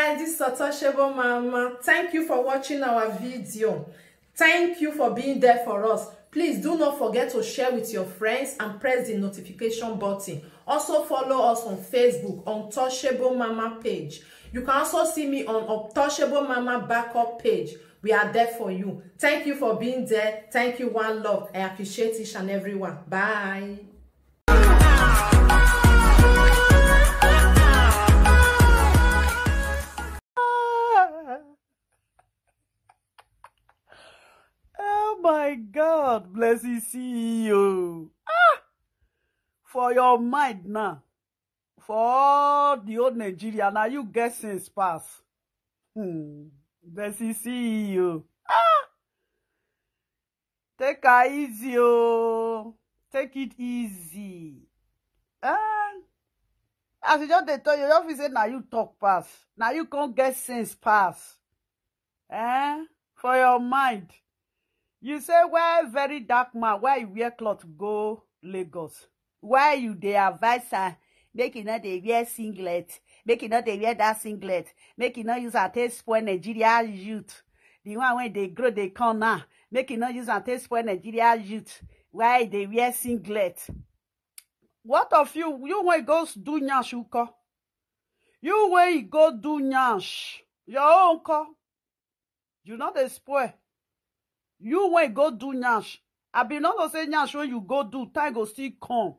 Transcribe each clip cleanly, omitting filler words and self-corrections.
guys, this is Wortoworto Mama. Thank you for watching our video. Thank you for being there for us. Please do not forget to share with your friends and press the notification button. Also follow us on Facebook on Wortoworto Mama page. You can also see me on Wortoworto Mama backup page. We are there for you. Thank you for being there. Thank you, one love. I appreciate each and everyone. Bye. Oh my God, Blessingceo. For your mind now, for all the old Nigeria, now you get sense pass. Blessingceo. Take it easy, oh. Take it easy. As you just tell you don't say now you talk pass. Now you can't get sense pass. For your mind. You say, why very dark man, why you wear cloth go Lagos? Why you dey advise her, make you not dey wear singlet, make you not dey wear that singlet, make you not use her taste spoil Nigeria youth. The one when they grow, they come now. Make you not use her taste spoil Nigeria youth. Why they wear singlet? What of you? You want go do nyash, uko? You want go do nyash? Your own ko? You not dey spoil. You when go do nyash. I be not to say nyash when you go do, time go still come.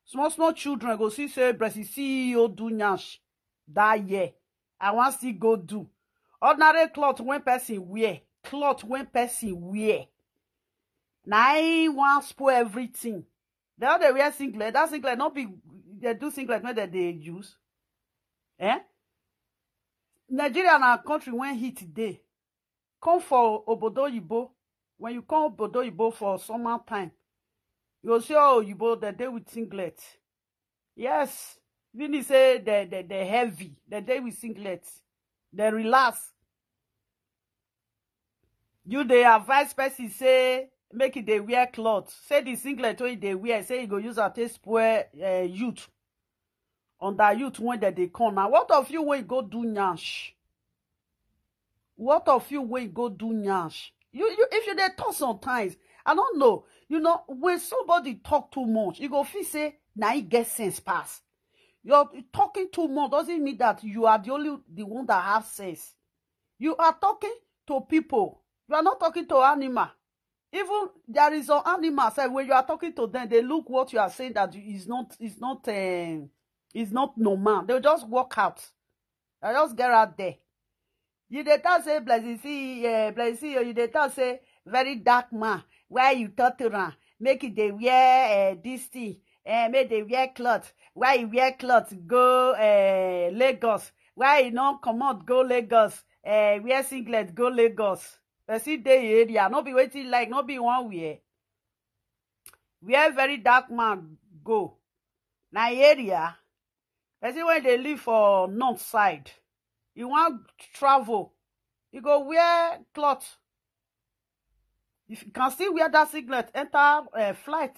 Small children go see say Blessingceo do nyash that year. I want still go do. Ordinary cloth when person wear. Cloth when person wear. Now I want spoil everything. They all they wear singlet. That singlet not be they do singlet when they use. Nigeria na country when heat day. Come for Obodo Yibo. When you come Obodo Yibo for summertime, you will see Yibo the day with singlet. Yes, Vinny say they heavy. The day with singlet, they relax. You they advise person say make it they wear clothes. Say the singlet when they wear, say you go use a taste spoil youth. On that youth when they come. Now what of you when you go do nyash? What of you when you go do nyash? You if you dey talk sometimes, I don't know. You know, when somebody talk too much, you go feel say now he get sense pass. You're talking too much doesn't mean that you are the one that have sense. You are talking to people. You are not talking to animal. Even there is an animal say when you are talking to them, they look what you are saying that is not normal. They'll just walk out. They'll just get out there. You dey talk say Blessingceo, you dey talk say very dark man. Why you talk to am? Make it they wear this thing. Make they wear cloth. Why you wear cloth go Lagos? Why you not come out go Lagos? Wear singlet go Lagos. Person dey area, no be waiting like no be one wear. Where very dark man go? Na area. Person when they live for north side. You want travel, you go wear cloth. If you can still wear that singlet, enter flight.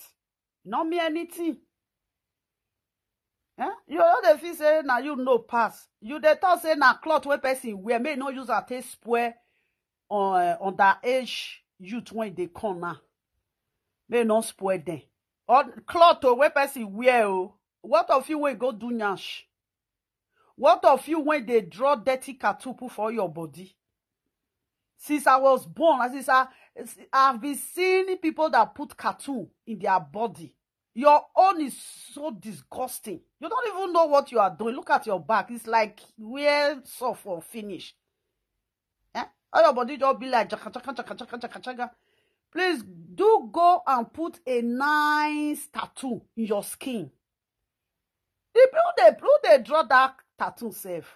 Not me anything. You know the feel say now you know pass. You dey talk say na cloth when person wear may not use a taste spoil on that age youth when they come now. May not spoil them. Or cloth when person wear. What of you when go do nyash? What of you when they draw dirty tattoo for your body? Since I was born, I've been seeing people that put tattoo in their body. Your own is so disgusting. You don't even know what you are doing. Look at your back. It's like we're soft or finished. All your body just be like chaka. Please do go and put a nice tattoo in your skin. The people they draw that tattoo safe.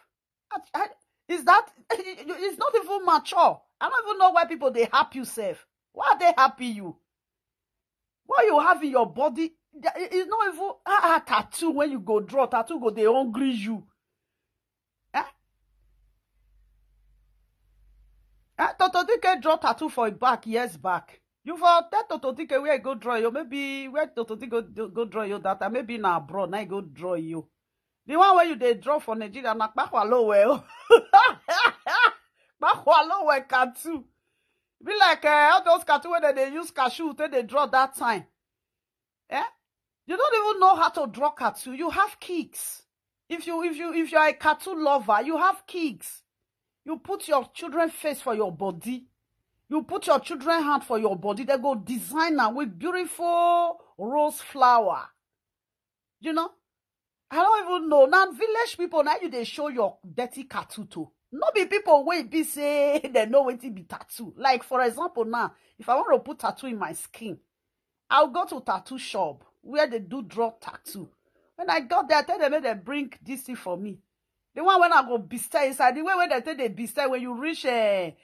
Is that it's not even mature. I don't even know why people they happy you safe. Why are they happy you? What you have in your body it's not even tattoo. When you go draw tattoo, go they hungry you. Totodike draw tattoo for a back years back. You for that Totodike where go draw you. Maybe where Totodike go draw you that maybe na abroad now go draw you. The one where you they draw for Nigeria na kpakwa low well. Wallow with tattoo. Be like all those cartoon where they use cashew till they draw that time. Eh? You don't even know how to draw tattoo. You have kicks. If you're a tattoo lover, you have kicks. You put your children's face for your body. You put your children's hand for your body. They go designer with beautiful rose flower. You know? I don't even know. Now, village people, now they show your dirty tattoo too. Not be people wey be say they know wetin be tattoo. Like, for example, now, if I want to put tattoo in my skin, I'll go to tattoo shop where they do draw tattoo. When I got there, I tell them they bring this thing for me. The one when I go bistay inside, the way when they tell they bistay, when you reach a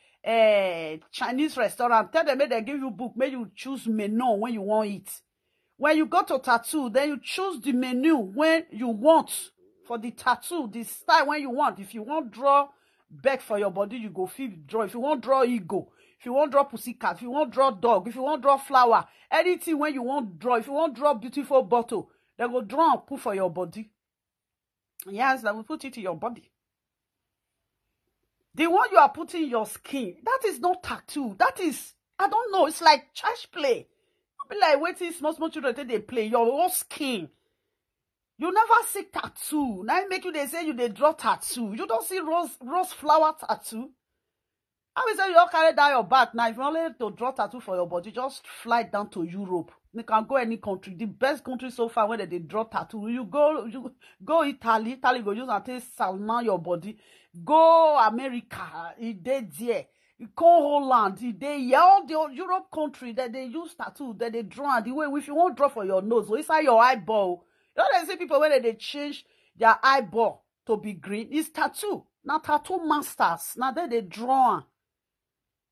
Chinese restaurant, tell them they give you book, make you choose menu when you want it. When you go to tattoo, then you choose the menu when you want for the tattoo, the style when you want. If you want draw back for your body, you go feel draw. If you want draw ego, if you want draw pussycat, if you want draw dog, if you want draw flower, anything when you want draw, if you want draw beautiful bottle, they go draw and put for your body. Yes, they will put it in your body. The one you are putting in your skin, that is not tattoo. That is, I don't know, it's like church play. Be like waiting small children till they play your own skin. You never see tattoo. Now make you they say you they draw tattoo. You don't see rose flower tattoo. I will say you all carry down your back. Now if you only to draw tattoo for your body, just fly down to Europe. You can go any country. The best country so far where they draw tattoo. You go Italy. Italy go use and take salmon your body. Go America. It dey there. Go Holland, all the Europe country that they use tattoo, that they draw, the way if you want draw for your nose, so inside your eyeball. You know they see people when they change their eyeball to be green, it's tattoo. Now tattoo masters, now they draw.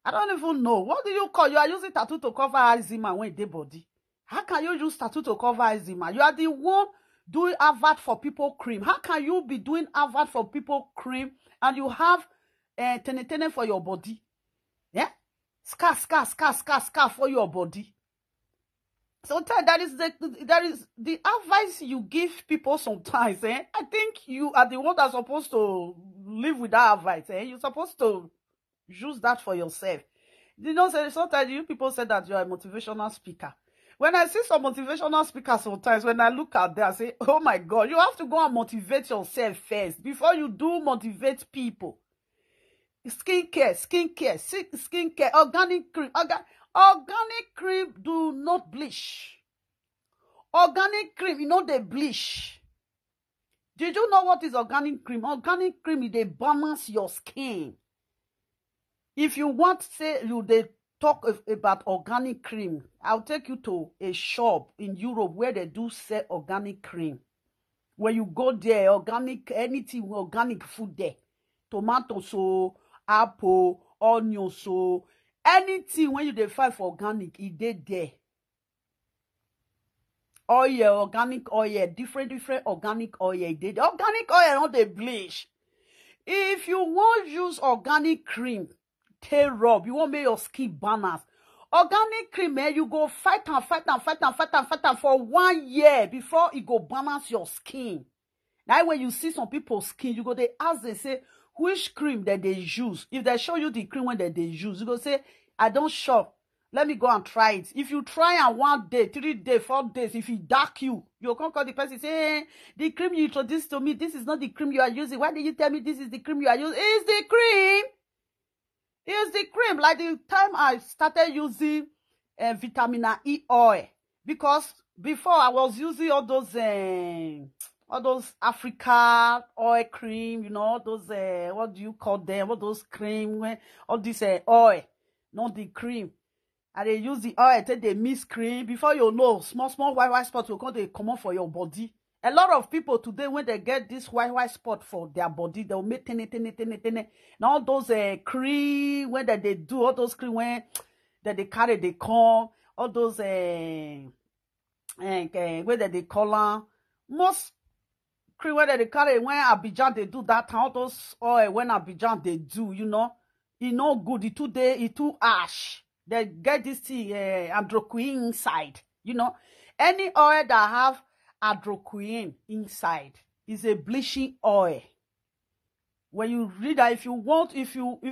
I don't even know. What do you call? You are using tattoo to cover eczema when they body. How can you use tattoo to cover eczema? You are the one doing advert for people cream. How can you be doing advert for people cream and you have tenetene for your body? Yeah, scar for your body. So that is the advice you give people sometimes. I think you are the one that's supposed to live with that advice. You're supposed to use that for yourself. You know, sometimes you people say that you are a motivational speaker. When I see some motivational speakers sometimes, when I look at them, I say, oh my God, you have to go and motivate yourself first before you do motivate people. Skincare, organic cream. Organic cream do not bleach. Organic cream, you know they bleach. Did you know what is organic cream? Organic cream, they balance your skin. If you want, say, they talk about organic cream, I'll take you to a shop in Europe where they do sell organic cream. When you go there, organic, anything organic food there. Tomato, so apple, onion, so anything when you define for organic, it did there. Oil, organic oil, different organic oil. Did organic oil not the bleach. If you want use organic cream, take rub, you want make your skin balance. Organic cream, you go fight for 1 year before it go balance your skin. Now when you see some people's skin, you go they ask, they say, which cream that they use. If they show you the cream when they use, you go say, I don't shop. Let me go and try it. If you try on 1 day, 3 days, 4 days, if it dark you come call the person, say, hey, the cream you introduced to me, this is not the cream you are using. Why did you tell me this is the cream you are using? It's the cream. It's the cream. Like the time I started using vitamin E oil. Because before I was using all those Africa oil cream, you know, those, what do you call them? All those cream, all this oil, not the cream. And they use the oil till they mix cream. Before you know, small white spots will come, they come out for your body. A lot of people today, when they get this white spot for their body, they'll make tene. Now all those cream, when they do, all those cream, when that they carry, they come, all those, where they call them, most cream where they carry when Abidjan they do that all those oil when Abidjan they do, you know, it no good, it too ash. They get this thing hydroquinone inside, you know. Any oil that have hydroquinone inside is a bleaching oil. When you read that, if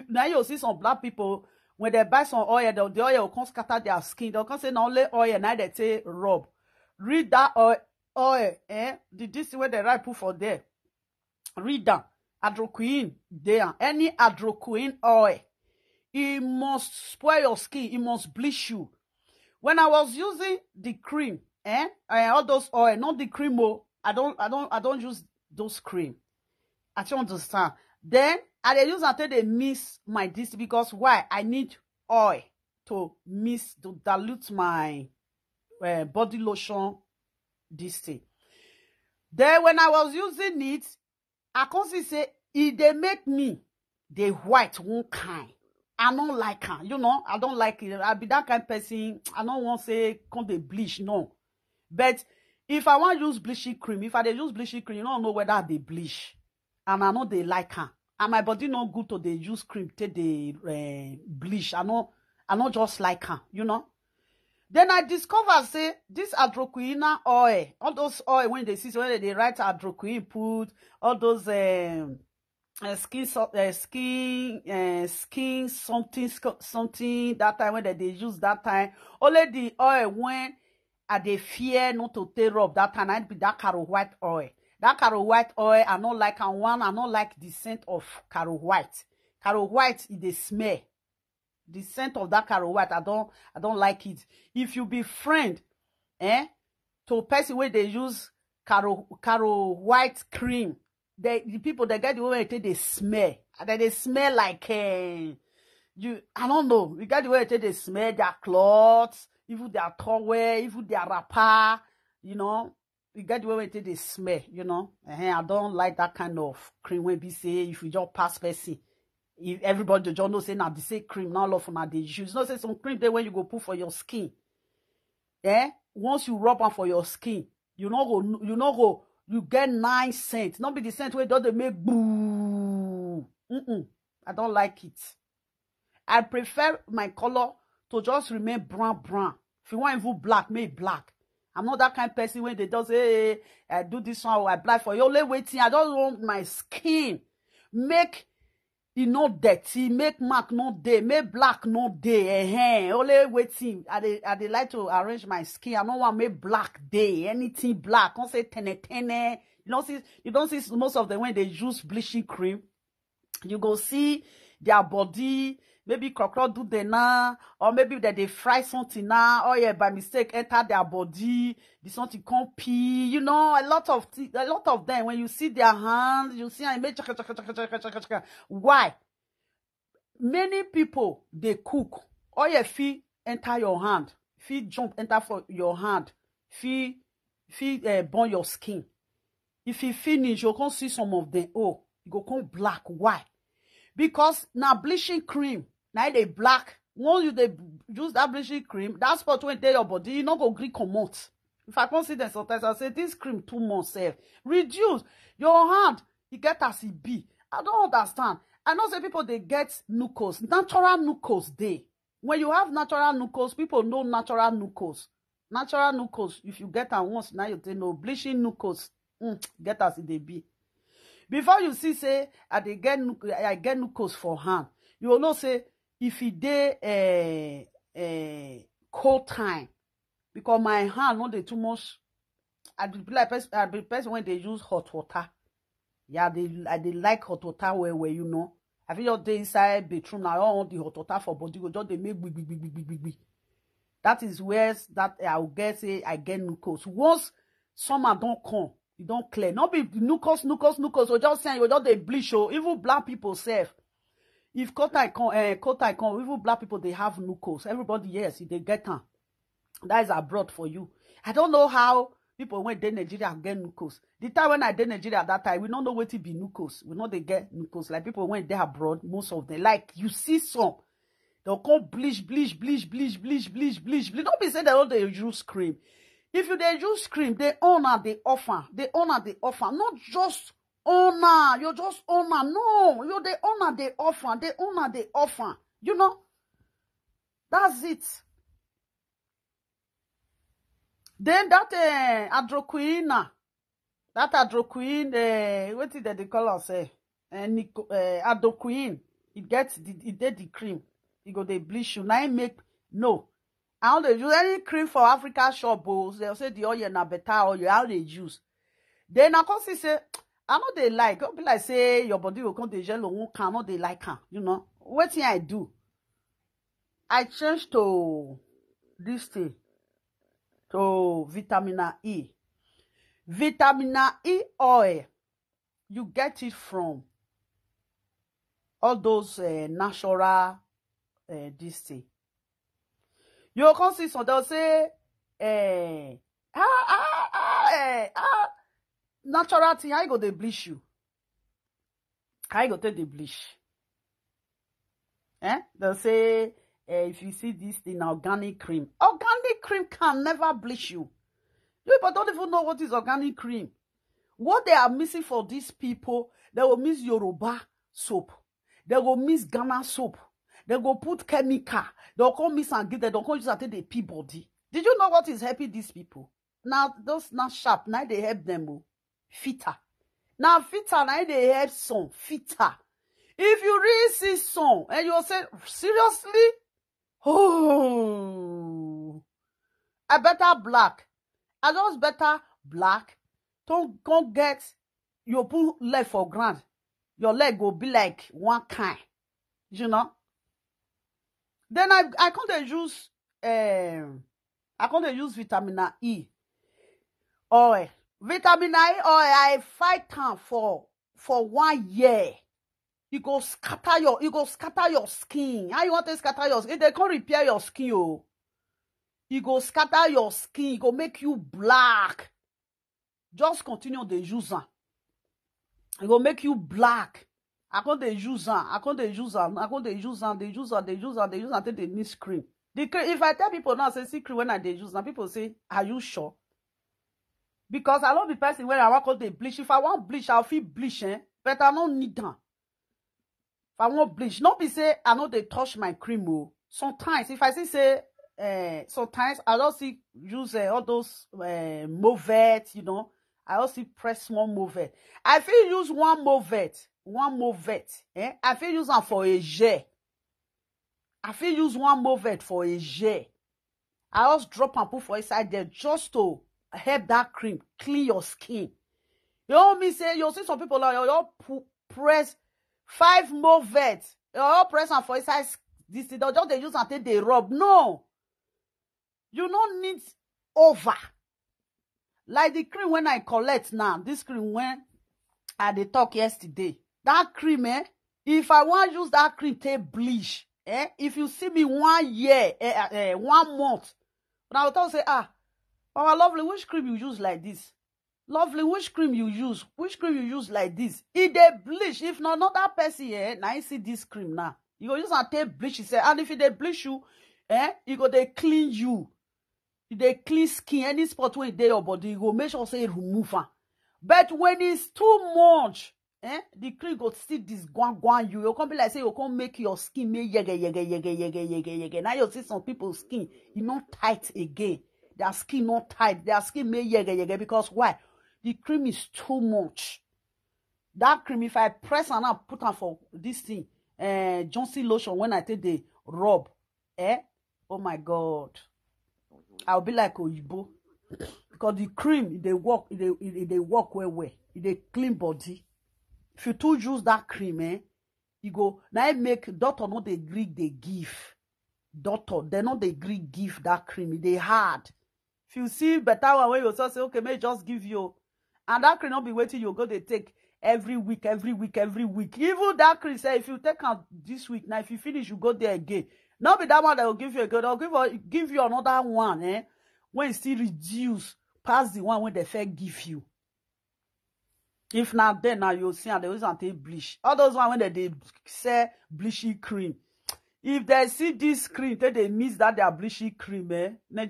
now you see some black people, when they buy some oil, the oil will come scatter their skin. They'll come say, not only oil, now they say rub. Read that oil, this where they write put for there. Read that. Hydroquinone there. Any hydroquinone oil, it must spoil your skin. It must bleach you. When I was using the cream, all those oil, not the cream, I don't use those cream. I don't understand. Then I use until they mix my this because why? I need oil to dilute my body lotion this thing. Then when I was using it, I can say they make me the white one kind. I don't like her, I don't like it. I be that kind of person. I don't want to say come they bleach, no. But if I want to use bleaching cream, if I use bleaching cream, you don't know whether they bleach. And I know they like her. And my body not good to they use cream till they bleach. I know just like her, Then I discovered, say, this hydroquinone oil, all those oil when they write hydroquinone, put all those skin something that time when they use that time. Only the oil when they fear not to tear up that time, I'd be that caro white oil. That caro white oil, I don't like, and one, I don't like the scent of caro white. Caro white is the smell. The scent of that caro white, I don't like it. If you be friend, to person where they use caro white cream, the people they get the way they smell. They smell like I don't know. You get the way they smell their clothes, even their towel, even their wrapper, You get the way they smell, I don't like that kind of cream when we say if you just pass person. If everybody just know say now the same cream, now love for now they use. Say some cream there when you go put for your skin. Once you rub on for your skin, you get nice scent. Not be the scent where they make boo. I don't like it. I prefer my color to just remain brown. If you want even black, make black. I'm not that kind of person when they just say, hey, I do this one or I apply for you. Only waiting. I don't want my skin make it not dirty, make mark not day, make black not day. Only waiting. I like to arrange my skin. I don't want make black day. Anything black. Don't say tene. You don't see most of them when they use bleaching cream. You go see their body. Maybe crocodile do the now, or maybe that they fry something now, or by mistake enter their body, the something can't pee, a lot of them when you see their hands, you see and make why? Many people they cook, or your feet enter your hand, feet jump enter for your hand, feet burn your skin. If you finish, you can see some of them. Oh, you go come black. Why? Because now bleaching cream. Now they black. Once they use that bleaching cream, that spot when they your body, you not go green come out. If I can't see them sometimes, I say this cream 2 months safe. Reduce your hand. You get as it be. I don't understand. I know say people they get nucos, natural nucos day. When you have natural nucos, people know natural nucos. Natural nucos. If you get them once, now you know bleaching nucos. Get as it be. Before you see say I get nucos for hand, you will know say if it dey cold time, because my hand not dey too much. I be person when they use hot water. Yeah, they like hot water where I feel just dey inside bedroom now. I don't want the hot water for body go just they make big. That is where that I will get say I get nucos. Once summer don't come. You don't clear. Not be nucos. So just saying you just they bleach. Even black people self. If cold time come, even black people they have nucos. Everybody yes, they get them. That is abroad for you. I don't know how people when they Nigeria get nucos. The time when I did Nigeria that time, we don't know what to be nucos. We know they get nucos. Like people when they abroad, most of them. Like you see some, they'll come bleach. Don't be saying that all they use cream. If you they use cream, they honor the offer. Not just honor. You just honor. No, you they honor the offer. That's it. Then that hydroquinone, what did they call us? and adoquin, it did the cream. You go they bleach you. Now make no. I don't use any cream for Africa shop bowls. They'll say the oil na better oil. How they use. Then I can say, I know they like. Don't be like say your body will come to jello. Who cannot they like her? You know what thing I do? I change to this thing to vitamin E. Vitamin E oil. You get it from all those natural this thing. You can see some they'll say natural thing. How you go they bleach you? How you go take the bleach? They'll say if you see this thing, organic cream can never bleach you. You people don't even know what is organic cream. What they are missing for these people, they will miss Yoruba soap. They will miss Ghana soap. They go put chemical. They'll come miss and give them. They'll come use and take the pee body. Did you know what is helping these people? Now, those not sharp. Now they help them. Fitter. Now, fitter. Now they help some. Fitter. If you really see some, and you'll say, seriously? Oh. I better black. I just better black. Don't get your put leg for ground. Your leg will be like one kind. You know? Then I can't use vitamin E oil. Vitamin E oil, I fight time for 1 year. You go scatter your skin. How you want to scatter your skin? They can't repair your skin, oh. You go scatter your skin, it go make you black. Just continue the use. It go make you black. I can't use until they miss cream. If I tell people now, say see cream when I use, and people say, are you sure? Because I love the person when I want to bleach. If I want bleach, I'll feel bleach, but I don't need that. If I want bleach, not be say I know they touch my cream. Oh. Sometimes, if I say sometimes I also use all those Movet, you know. I also press small Movet. I feel use one Movet. I feel use them for a gel. I feel use one Movet for a gel. I just drop and put for inside there just to help that cream clean your skin. You know me say, you see some people like you press 5 Movet. You press and for inside this thing. Just they use until they rub. No. You don't need over. Like the cream when I collect now. This cream when I dey talk yesterday. That cream, if I want to use that cream, take bleach. If you see me 1 year, 1 month, and I will tell say, our lovely, which cream you use like this? Lovely, which cream you use? Which cream you use like this? If they bleach, if not another person, now you see this cream now. You go use and take bleach, and if they bleach you, you go they clean you. They clean skin, any spot where they your body, you go make sure say remove it. But when it's too much, the cream go still this guan you. You come be like say you come make your skin make yege. Now you see some people's skin, you not tight again. Their skin not tight. Their skin make yege because why? The cream is too much. That cream, if I press and I put on for this thing, Johnson lotion when I take the rub, oh my God, I'll be like Oyibo. Because the cream, they work well. They clean body. If you too use that cream, you go, now I make, doctor not they agree they give. Doctor, they not they agree give that cream. They hard. If you see better one when you say, okay, may just give you. And that cream not be waiting, you go they take every week. Even that cream say, if you take out this week, now if you finish, you go there again. Not be that one that will give you again. They'll give you another one, when it still reduce past the one when they first give you. If not, then now you'll see and they always take bleach. All those ones when they say bleachy cream. If they see this cream, then they miss that their bleachy cream,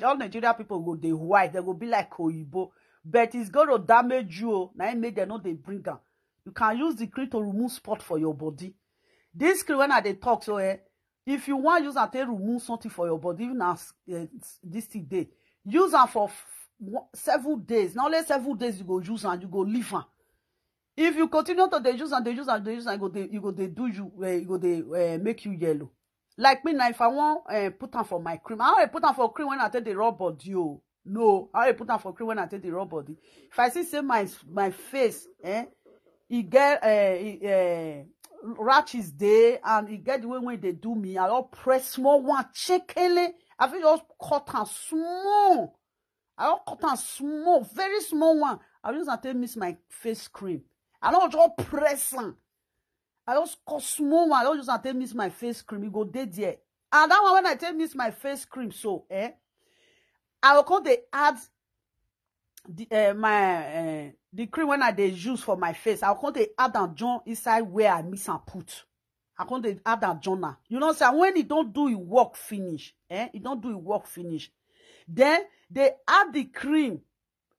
all Nigeria people go they white, they go be like Oyibo. But it's going to damage you. Now it make them know they bring them. You can use the cream to remove spot for your body. This cream when they talk, so if you want to use and remove something for your body, even as this day, use them for 7 days. Not only 7 days you go use and you go leave them. If you continue to use and use and use, and you go they do you, you go they make you yellow. Like me now, if I want put on for my cream, I don't put on for cream when I take the raw body. Oh. No, I don't put on for cream when I take the raw body. If I see my face, it get rashes there, and it get the way when they do me, I don't press small one, checkily. I feel just cut and small. I don't cut and small, very small one. I just until miss my face cream. I don't just press on. I just cut small one. I don't just until miss my face cream. You go dead there. And that one when I tell miss my face cream, so I will call the add the cream when I they use for my face. I will call the add and join inside where I miss and put. I call the add and join now. You know, so when it don't do it work finish, it don't do it work finish. Then they add the cream,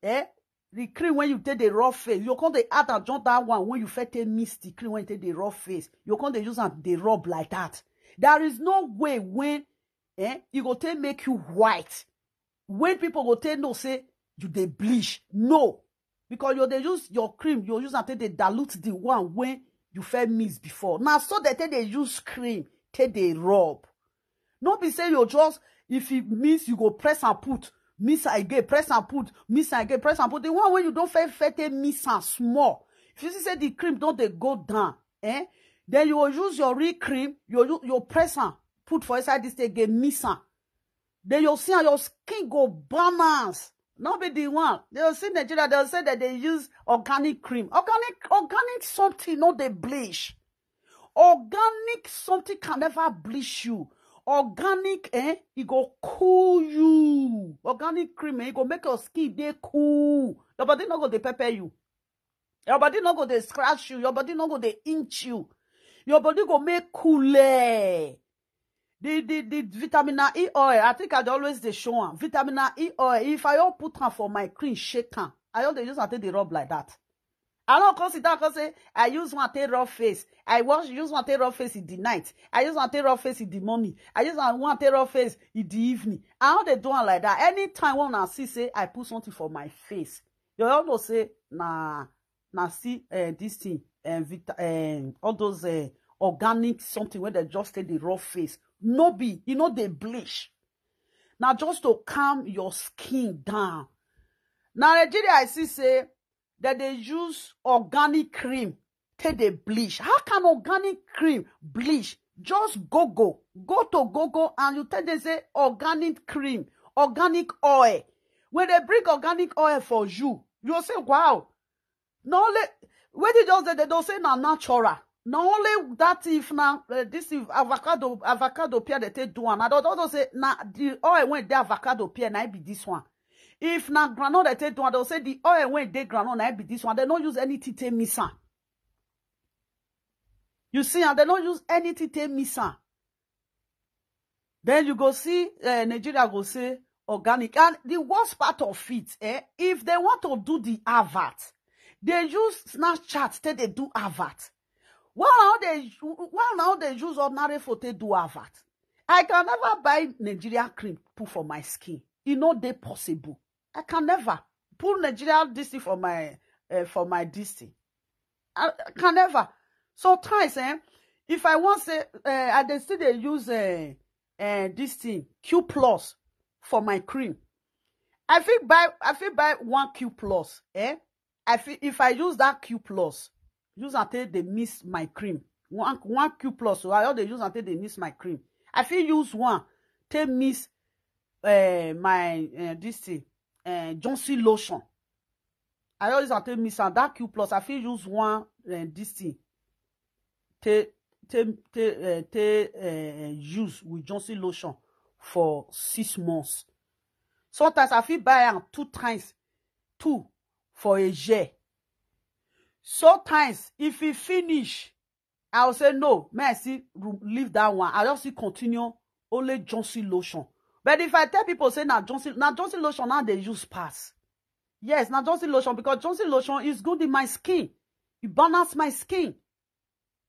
the cream when you take the raw face. You can't add and join that one when you first miss the cream when you take the raw face. You can't use the rub like that. There is no way when you go take make you white. When people go take no say you they bleach. No. Because you they use your cream, you use until they dilute the one when you first miss before. Now so that they use cream, take the rub. Not be say you just if it miss you go press and put. Miss again, press and put, miss again, press and put. The one when you don't fete miss and small. If you see say the cream don't they go down, then you will use your real cream, you press and put for inside this again, miss and. Then you'll see how your skin go balance. Not be the one. They'll see Nigeria, they'll say that they use organic cream. Organic something, not they bleach. Organic something can never bleach you. Organic, it go cool you. Organic cream, it go make your skin dey cool. Your body not go dey pepper you. Your body not go dey scratch you. Your body not go dey inch you. Your body go make cooler. The vitamin E oil, I think I always dey show am. Vitamin E oil, if I all put am for my cream, shake am. I all dey use and take the rub like that. I don't consider because I use one take raw face. I use one take raw face in the night. I use one take raw face in the morning. I use one take raw face in the evening. I how they do it like that. Anytime when I see say I put something for my face, you all know say nah see this thing all those organic something where they just take the raw face. No be, you know they bleach. Now just to calm your skin down. Now Nigeria I see say that they use organic cream take the bleach. How can organic cream bleach? Just go to Google and you tell them say organic cream, organic oil. When they bring organic oil for you, you'll say, wow. Not only when they just they don't say na natural. Not only that if now this is avocado pear they take do one. I don't say na the oil when the avocado pear na be this one. If na granola they take one, they'll say the oil when they granola na be this one. They don't use anything to miss. You see, and they don't use anything to miss. Then you go see Nigeria go say organic. And the worst part of it, if they want to do the advert, they use Snapchat till they do advert. Why now they use ordinary photo do advert? I can never buy Nigeria cream put for my skin. It no dey possible. I can never put Nigeria this thing for my this thing. I can never. Sometimes, if I want say, I dey still dey use this thing Q Plus for my cream. I feel buy one Q Plus. If I use that Q Plus, use until they miss my cream. One Q Plus, so I all they use until they miss my cream. I feel use one to miss my this thing Johnson lotion. I always until miss and that Q Plus. I feel use one this thing use with Johnson lotion for 6 months. Sometimes I feel buy am 2 times, 2 for a year. Sometimes if it finish, I'll say no, may I still leave that one. I just continue only Johnson lotion. But if I tell people say now Johnson lotion now they use pass. Yes, now Johnson lotion because Johnson lotion is good in my skin. It balances my skin.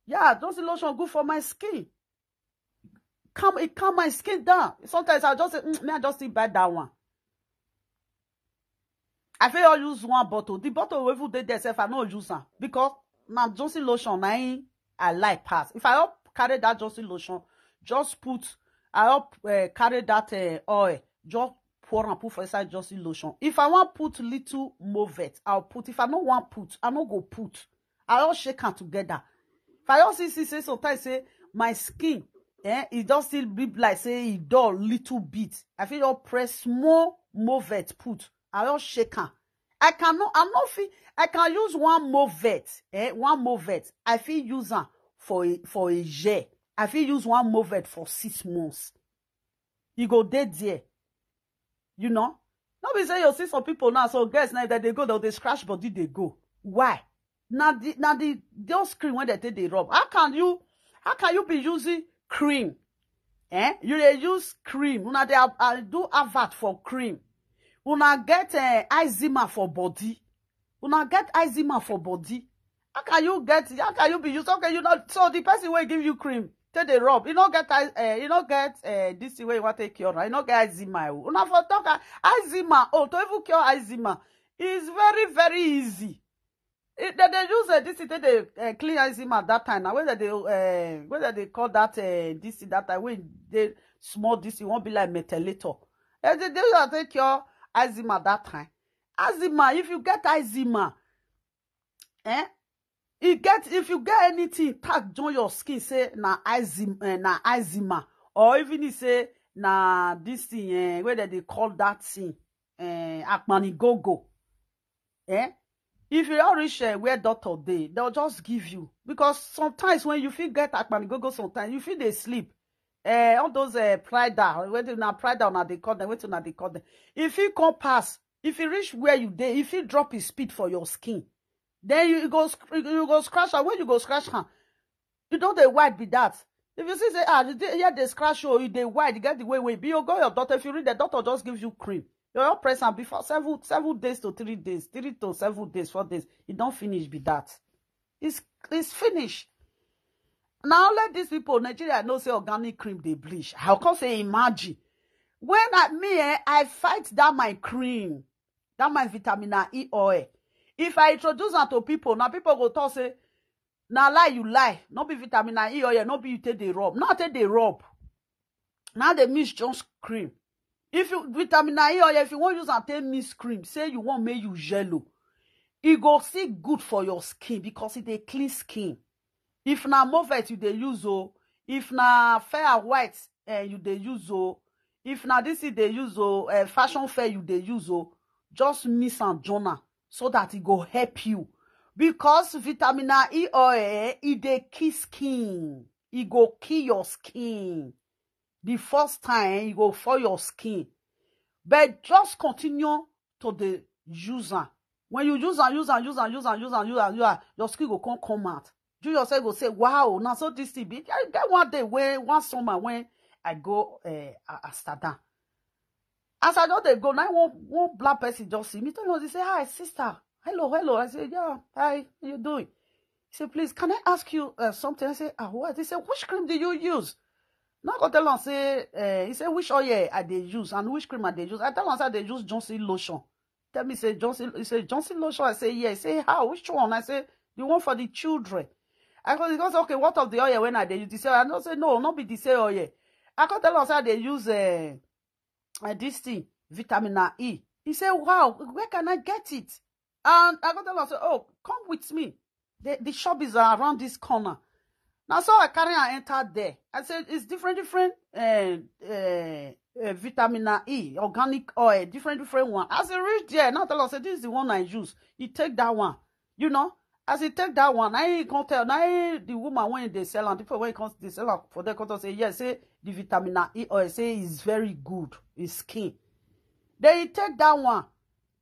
Yeah, Johnson lotion good for my skin. It calm my skin down. Sometimes I just say, may I just still buy that one. I feel I use one bottle. The bottle will even dey there if I not use them because na Johnson lotion I like pass. If I up carry that Johnson lotion, just put I up carry that oil, just pour and put for inside Johnson lotion. If I want put little Movet, I'll put. If I don't want put, I don't go put. I all shake them together. If I also see say sometimes say my skin, it does still be like say it dull little bit. I feel all press small Movet put. I all shake them. I can use one Movet, one Movet. I feel use them for a year. I feel use one Movet for 6 months. You go dead there. You know? Not be say you see some people now, so guys now that they go, they scratch body, they go. Why? Now those cream when they take the rub. How can you be using cream? You dey use cream. Una they do advert for cream. Una get eczema for body. Una get eczema for body. How can you be used? Okay, you know, so the person will give you cream. Take the rub. You don't get this way you want to take cure. You don't get eczema. Una for talk eczema. Oh, to even cure eczema is very, very easy. They use this they clean eczema at that time. Now whether they call that this that time when they small this it won't be like methylator. They use take cure eczema at that time. Eczema, if you get eczema, if you get anything tag join your skin, say na eczema, or even you say na this thing whether they call that thing akmanigogo. If you don't reach where doctor dey, they'll just give you. Because sometimes when you feel get akmanigogo, sometimes you feel they sleep. All those pride whether na pride or they call them, wait till they call them. If you come pass, if you reach where you dey, if you drop his speed for your skin, then you go scratch her. When you go scratch her, you don't dey white be that. If you see say here they scratch you, they white, you get the way be you go your doctor. If you read the doctor just gives you cream. You don't press am before 7 days to 3 days, 3 to 7 days, 4 days. You don't finish be that. It's finished. Now let these people Nigeria know say organic cream they bleach. How come say imagine when I fight that my cream, that my vitamin E oil. If I introduce that to people, now people go talk say, now lie you lie. Not be vitamin E oil, not be you take the rub. Not take the rub. Now they mix just cream. If you vitamin E oil, if you want use and take mix cream, say you want make you yellow, it go see good for your skin because it dey clean skin. If na Movet you dey use if na fair white you dey use if na this they use fashion fair you dey use just mix and journal so that it go help you. Because vitamin E oil it dey kill skin. It go kill your skin. The first time you go for your skin. But just continue to the user. When you use your skin go come out. You yourself go say, wow, now so this thing be. I get one day one summer when I go Amsterdam. As I know they go, now one black person just see me. They say, hi, sister. Hello. I say, yeah, hi, how you doing? He said, please, can I ask you something? I say, what? He said, which cream do you use? Now I tell him, say, he said, which oil I they use and which cream I they use. I tell him, say, they use Johnson lotion. Tell me, say, Johnson, he said, Johnson lotion. I say, yeah. He say, how? Which one? I say, the one for the children. I go, okay, what of the oil when I they use? He say, I don't say, no, not be the same oil. I go tell him, say, they use this thing, vitamin E. He said, wow, where can I get it? And I go tell him, say, oh, come with me. The shop is around this corner. Now, so I carry and enter there. I said, it's different vitamin E, organic oil, different one. As I reach there, now tell us, this is the one I use. You take that one, you know. As he take that one, I can't tell. Now the woman when they sell and people when it comes they sell for their content say, yes, say the vitamin E oil say is very good, his skin. Then he take that one.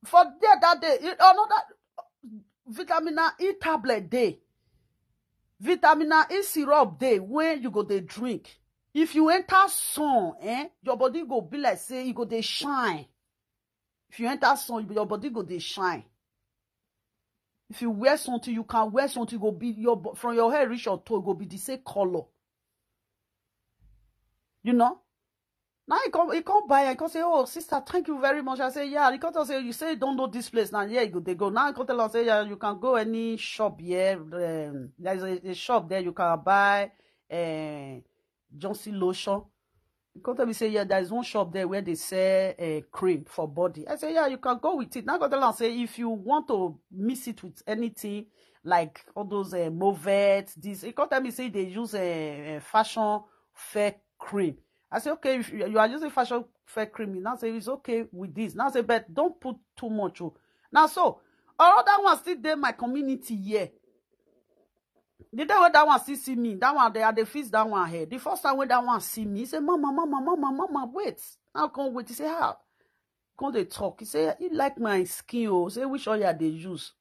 For there that day, another vitamin E tablet day. Vitamin E syrup day when you go they drink. If you enter sun, your body go be like say you go they shine. If you enter sun, your body go they shine. If you wear something, you can wear something, go be from your hair reach your toe, go be the same color. You know? Now he come by and he come say, oh, sister, thank you very much. I say, yeah. He come to say, you say you don't know this place. Now, yeah, they go. Now he come tell us, say, yeah, you can go any shop here. There's a shop there you can buy Johnson lotion. He come tell me, say, yeah, there's one shop there where they sell cream for body. I say, yeah, you can go with it. Now he come tell us, say, if you want to mix it with anything, like all those Movet, this, he come tell me, say, they use fashion fair cream. I say, okay, if you are using fashion fair cream, now say it's okay with this. Now say, but don't put too much. Oh. Now so, all that one still there my community here. The day when that one still see me, that one they fix that one here. The first time when that one see me, he say, mama, wait. Now come wait. He say, how? Come they talk. He say, he like my skin. Oh, say which oil they use.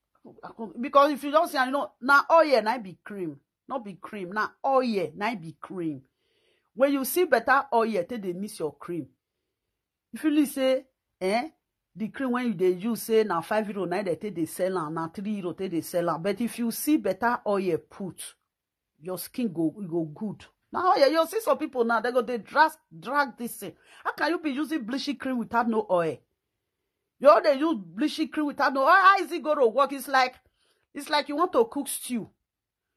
Because if you don't say, you know, now oil now be cream, not be cream. Now oil now be cream. When you see better oil, they miss your cream. If you say, the cream when they use say now €5 now they sell and now €3 they sell. But if you see better oil put, your skin go good. Now you see some people now they drag this thing. How can you be using bleaching cream without no oil? You they use bleaching cream without no oil. How is it going to work? It's like you want to cook stew.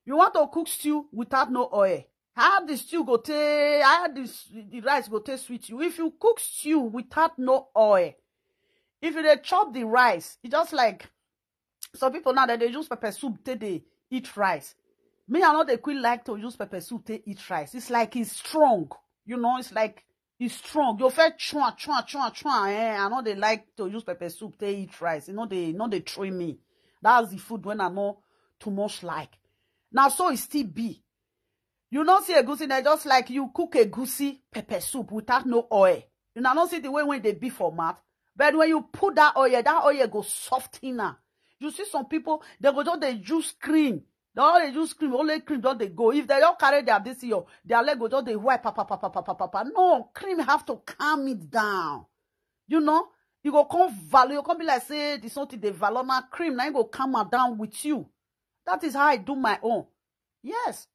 You want to cook stew without no oil. How the stew go taste, how the rice go taste sweet you. If you cook stew without no oil, if you chop the rice, it's just like some people now that they use pepper soup till they eat rice. Me, I know they quite like to use pepper soup to eat rice. It's like it's strong, you know. It's like it's strong. You feel chua. I know they like to use pepper soup to eat rice. You know they train me. That's the food when I know too much like. Now so it still be. You don't see a goosey, they just like you cook a goosey pepper soup without no oil. You don't see the way when they be format. But when you put that oil goes soft inner. You see some people, they go just they use cream. They use cream, only cream don't they go. If they don't carry their this year, their leg go just they wipe papa. No, cream have to calm it down. You know, you go come value, you come be like say this something they value now cream, now you go calm it down with you. That is how I do my own. Yes.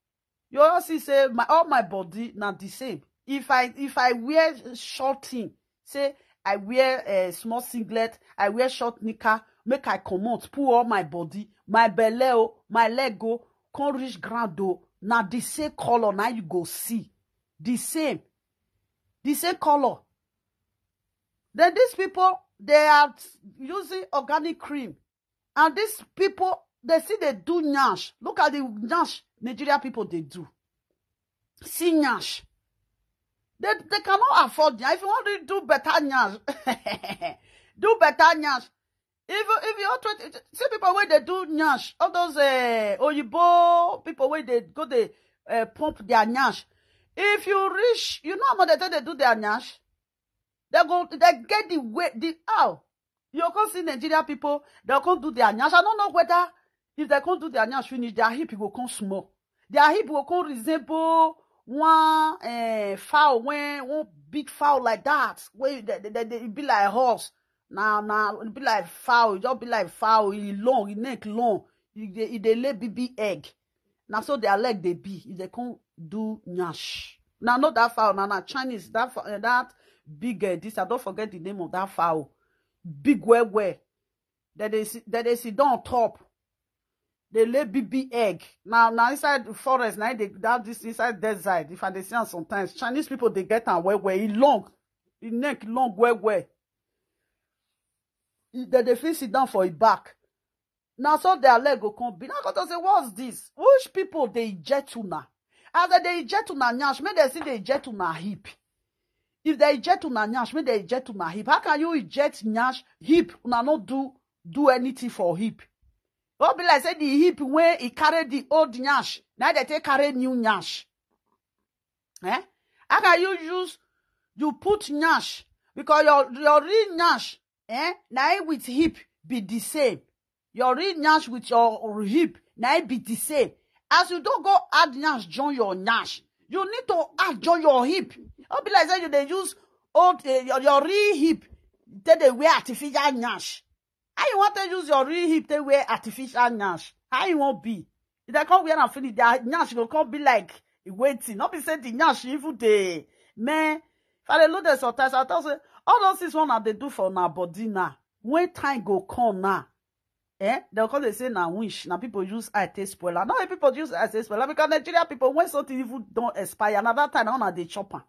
You also say all my body not the same. If I wear short thing, say I wear a small singlet, I wear short knicker, make I come out, pull all my body, my belly, my leg go, come reach ground now the same color now you go see. The same color. Then these people, they are using organic cream. And these people, they see they do nyash. Look at the nyash Nigeria people they do. See nyash. They cannot afford nyash. If you want to do better nyash, do better nyash. If you want to see people where they do nyash, all those Oyibo people where they go they pump their nyash. If you reach, you know how much they do their nyash? They get the way how. You can't see Nigeria people, they can't do their nyash. I don't know whether if they can't do their nyash finish, their hip will come small. Their hip will come resemble one fowl, one big fowl like that. Where they be like horse. Now it be like fowl. It just be like fowl. It long, it neck long. They lay baby egg. Now so their leg they be. If they can't do nyash. Now not that fowl. Now Chinese that big this. I don't forget the name of that fowl. Big where that they sit down on top. They lay baby egg. Now inside the forest, now they have this inside desert. If I dey see sometimes Chinese people they get on where it long, the neck long where. They feel sit down for a back. Now so their leg go come be. Now I go say what's this? Which people they eject to now? As they eject to na nyash, may they see they eject to na hip. If they eject to na nyash, may they eject to na hip. How can you eject nyash hip? Una not do anything for hip. Don't be like say the hip when he carry the old nyash. Now they take carry new nyash. How can you put nyash? Because your real nyash, now with hip be the same. Your real nyash with your hip, now it be the same. As you don't go add nyash, join your nyash. You need to add join your hip. Don't be like say they use old your real hip, they wear artificial nyash. How you want to use your real hip to wear artificial nyash? How you won't be? If they can't wear and finish, their nyash will come be like waiting. Not be saying the nyash even the man I dey look the sometimes, I thought say all those things one they do for our body now. When time go come now, they'll call they say now wish. Now people use eye taste spoiler. Now people use eye taste spoiler because Nigeria people when something even don't expire, another time on they chopper.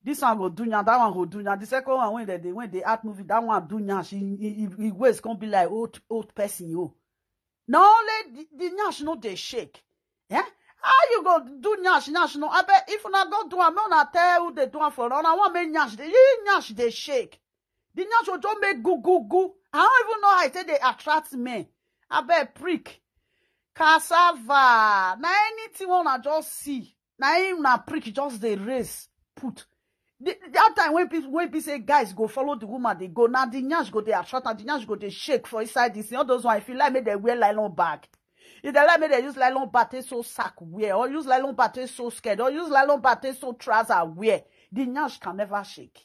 This one go do nya, that one go do nya. The second one when they art movie, that one do nya. He waist gonna be like old person yo. Now only the nyash no they shake. How you go do nyash no? I bet if una go do am, na tell who they do am for. Una want make nyash, nyash they shake. The nyash will just make goo. I don't even know how I say they attract men. I bet prick, cassava. Now anything wanna just see. Now him na prick just the race put. That time when people say guys go follow the woman, they go now the nyash go they attract and the nyash go they shake for inside this. All those one I feel like me they wear nylon bag. If they like me they use nylon bag so sack wear or use nylon bag so scared or use nylon bag so trouser wear. The nyash can never shake.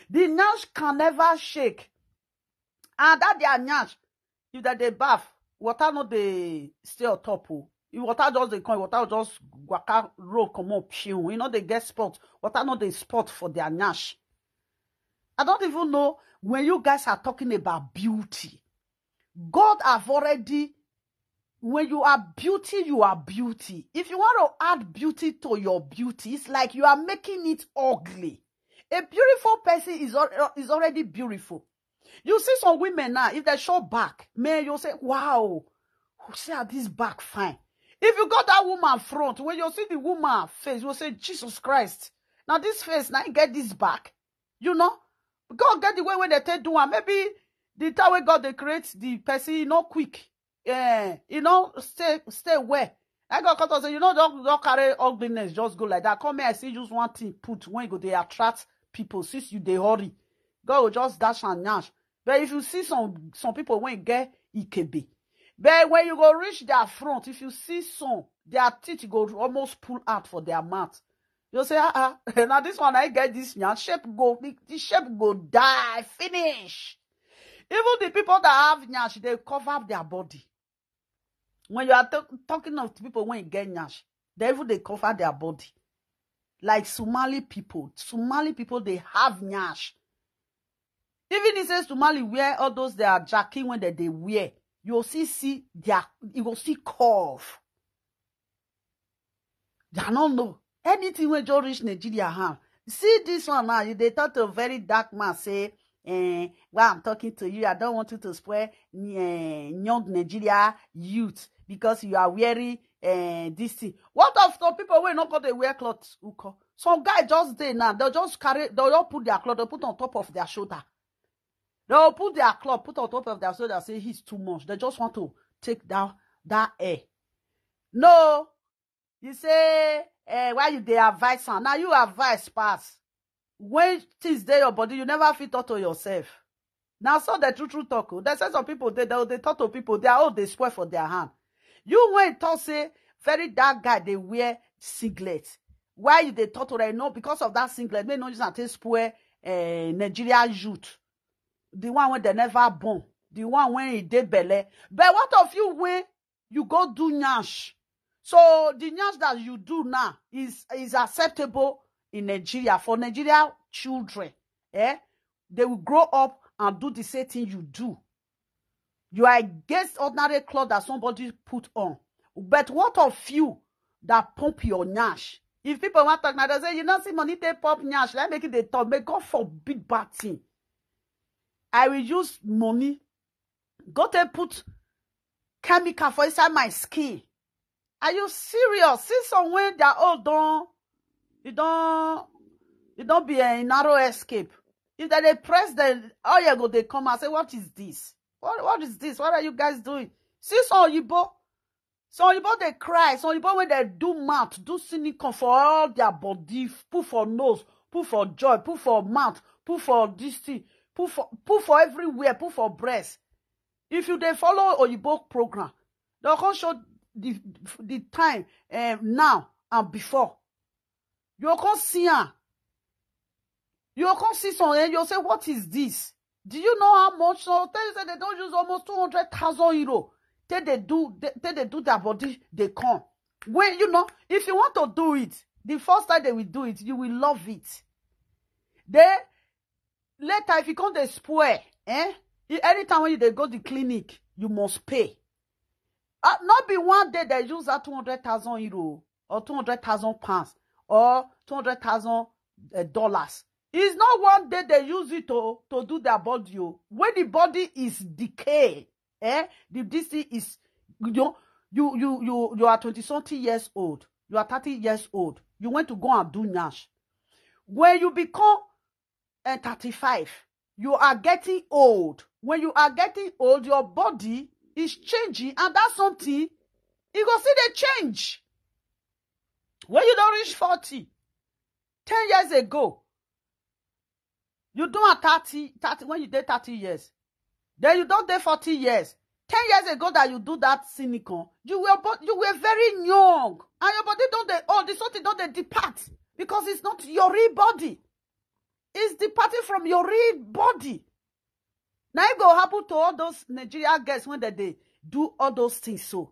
The nyash can never shake. And that their nyash, if that they bath, water no they stay on top. If water just they come, water just waka roll come up pew. You know they get spot. Water no they spot for their nyash. I don't even know when you guys are talking about beauty. God have already, when you are beauty, you are beauty. If you want to add beauty to your beauty, it's like you are making it ugly. A beautiful person is already beautiful. You see some women now, if they show back, man, you'll say, wow, see how this back fine. If you got that woman front, when you see the woman face, you'll say, Jesus Christ. Now this face, now you get this back. You know? God get the way when they take do one. Maybe the time when God they create the person, you know, quick. You know, stay where. I got cut say, you know, don't carry ugliness, just go like that. Come here, I see just one thing put when you go, they attract people. Since you they hurry, God will just dash and nyash. But if you see some people when you get ikebe, but when you go reach their front, if you see some, their teeth go almost pull out for their mouth. You say, now this one I get this nyash shape go, the shape go die, finish. Even the people that have nyash, they cover up their body. When you are talking of people when you get nyash, they cover their body. Like Somali people, they have nyash. Even if says Somali wear all those their jacket when they wear, you'll see you will see curve. I don't know. Anything when you reach Nigeria have. See this one now, they thought a very dark man say, well, I'm talking to you, I don't want you to spoil young Nigeria youth because you are wearing this thing. What of the people when not they wear clothes? Some guy just there now, they'll just put their clothes, they'll put on top of their shoulder. They'll put their cloth, put on top of their shoulder, say he's too much. They just want to take down that air. No, you say, why you they advise her? Now you advise pass. When things there your body, you never fit talk to yourself. Now so the true talk. They say some people they talk to people, they are all they swear for their hand. You when talk say very dark guy they wear singlet. Why you they talk to them? No, because of that singlet, they no use and spoil Nigeria youth. The one when they never born, the one when he did belly. But what of you when you go do nyash? So the nyash that you do now is acceptable in Nigeria for Nigeria children. They will grow up and do the same thing you do. You are against ordinary clothes that somebody put on. But what of you that pump your nyash? If people want to talk now, they say, you know, see money they pump nyash. Let me make it the talk. May God forbid bad thing. I will use money. Go to put chemical for inside my skin. Are you serious? See somewhere they're all done. It don't be a narrow escape. If they press the oil go, they come and say, what is this? What is this? What are you guys doing? See some Yibo. Some Yibo they cry. Some Yibo when they do mouth, do silicone for all their body, put for nose, put for jaw, put for mouth, put for this thing. Put for everywhere, put for breast. If you they follow Oyibo program, they'll come show the time now and before. You'll come see her. You'll come see someone, you'll say, what is this? Do you know how much? So tell you that they don't use almost 200,000 euros. They do their body, they come. When you know, if you want to do it, The first time they will do it, you will love it. Then later, if you come to spoil, anytime when they go to the clinic, you must pay. Not be one day they use that 200,000 euro or 200,000 pounds or 200,000 dollars. It's not one day they use it to do their body. When the body is decayed, this thing is, you are 20-something years old. You are 30 years old. You went to go and do Nash. When you become 35, you are getting old. When you are getting old, your body is changing, and that's something you go see the change. When you don't reach 40, 10 years ago, you don't have 30 when you did 30 years. Then you don't do 40 years. 10 years ago that you do that silicone, you were very young. And your body the something don't depart. Because it's not your real body. It's departing from your real body. Now it go happen to all those Nigerian girls when they do all those things. So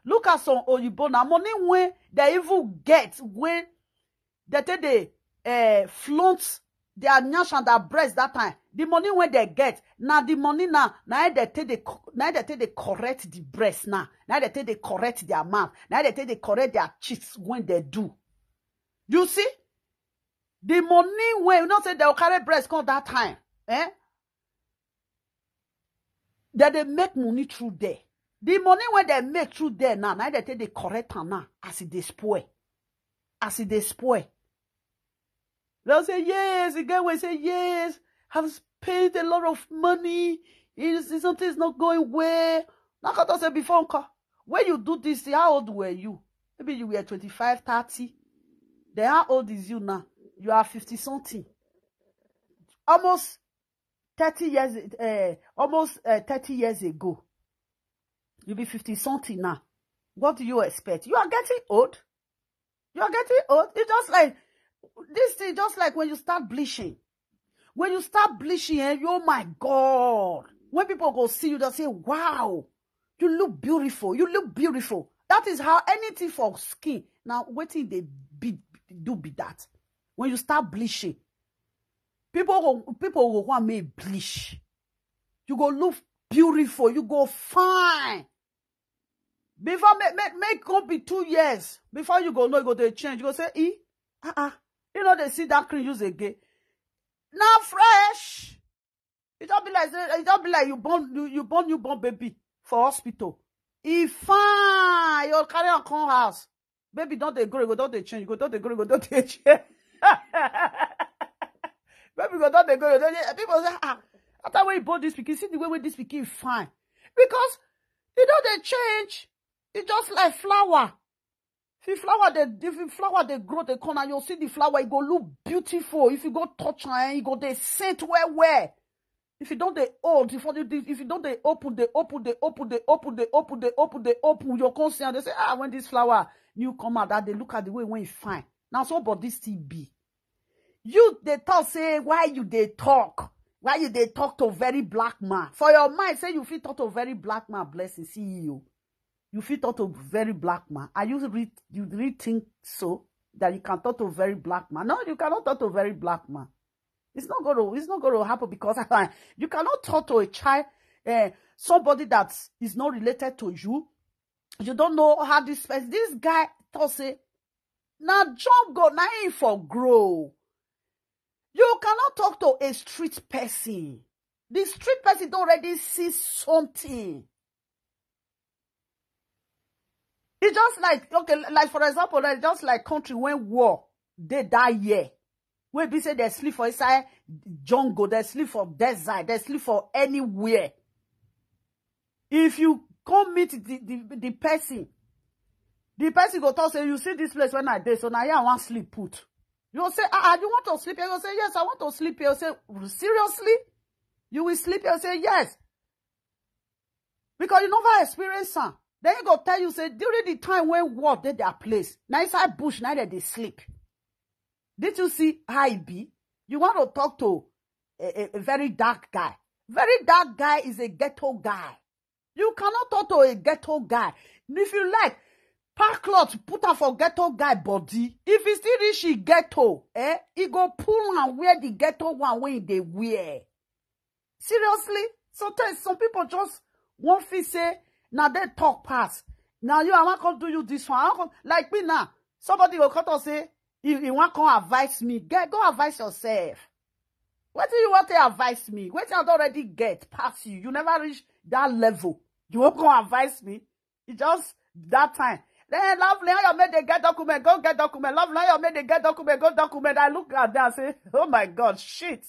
look at some Oyibo now. Money when they even get when they flaunt their nyash and their breast that time. The money when they get, now the money now they take they correct the breast now. Now they take they correct their mouth. Now they take they correct their cheeks when they do. You see? The money when you not say they'll carry breast come that time. That they make money through there. The money when they make through there now they take the correct now as it they spoil. As it they spoil. They'll say, yes, again we say, yes, have spent a lot of money. Something's not going well. Now I said before, when you do this, how old were you? Maybe you were 25, 30. Then how old is you now? You are 50-something. Almost 30 years ago. You'll be 50-something now. What do you expect? You are getting old. You are getting old. It's just like, this thing, just like when you start bleaching. When you start bleaching, oh my God. When people go see you, they'll say, wow, you look beautiful. You look beautiful. That is how anything for skin. Now, waiting they do that. When you start bleaching, people will want me bleach. You go look beautiful. You go fine. Before make go be 2 years. Before you go know, you go to change. You go say, you know they see that cream use again. Now fresh. It don't be like you born newborn baby for hospital. If fine, you'll carry on come house. Baby, don't they grow, don't they change? Don't they grow, don't they change? Baby, don't they grow? People say, after when you born this pikin, see the way this pikin is fine. Because you know they change. It's just like flower. If flower they grow, they come and you'll see the flower, it go look beautiful. If you go touch her, you go they scent where. If you don't they old, if you don't they open, you're conscious. They say, when this flower new come out, that they look at the way when it's fine. Now so but this still be. You they talk say why you they talk? Why you they talk to very black man? For your mind, say you feel talk to very black man, blessing CEO. You feel talk to very black man. Are you really think so that you can talk to very black man? No, you cannot talk to very black man. It's not going to happen because you cannot talk to a child, somebody that is not related to you. You don't know how this guy thought say, now jump go, now ain't for grow. You cannot talk to a street person. The street person don't already see something. It's just like, okay, like for example, like just like country when war, they die year. When we say they sleep for inside jungle, they sleep for desert, they sleep for anywhere. If you come meet the person go talk, say, you see this place when I did, so now I want sleep put. You say, you want to sleep here? You say, yes, I want to sleep here. You say, seriously? You will sleep here? You say, yes. Because you never experience some. Then you go tell you, say, during the time when war did their place, now inside bush, now they sleep. Did you see how it be? You want to talk to a very dark guy. Very dark guy is a ghetto guy. You cannot talk to a ghetto guy. If you like, pack cloth, put her for ghetto guy body. If he still reach he ghetto, he go pull and wear the ghetto one when they wear. Seriously? Sometimes some people just won't feel say, now they talk pass. Now you, I want to do you this one. Like me now, somebody will come and say, if you want to advise me, go advise yourself. What do you want to advise me? What you already get past you? You never reach that level. You won't go advise me. It's just that time. Then lovely, how you made the get document, go get document. Lovely, how you made the get document, go document. I look at that and say, oh my God, shit.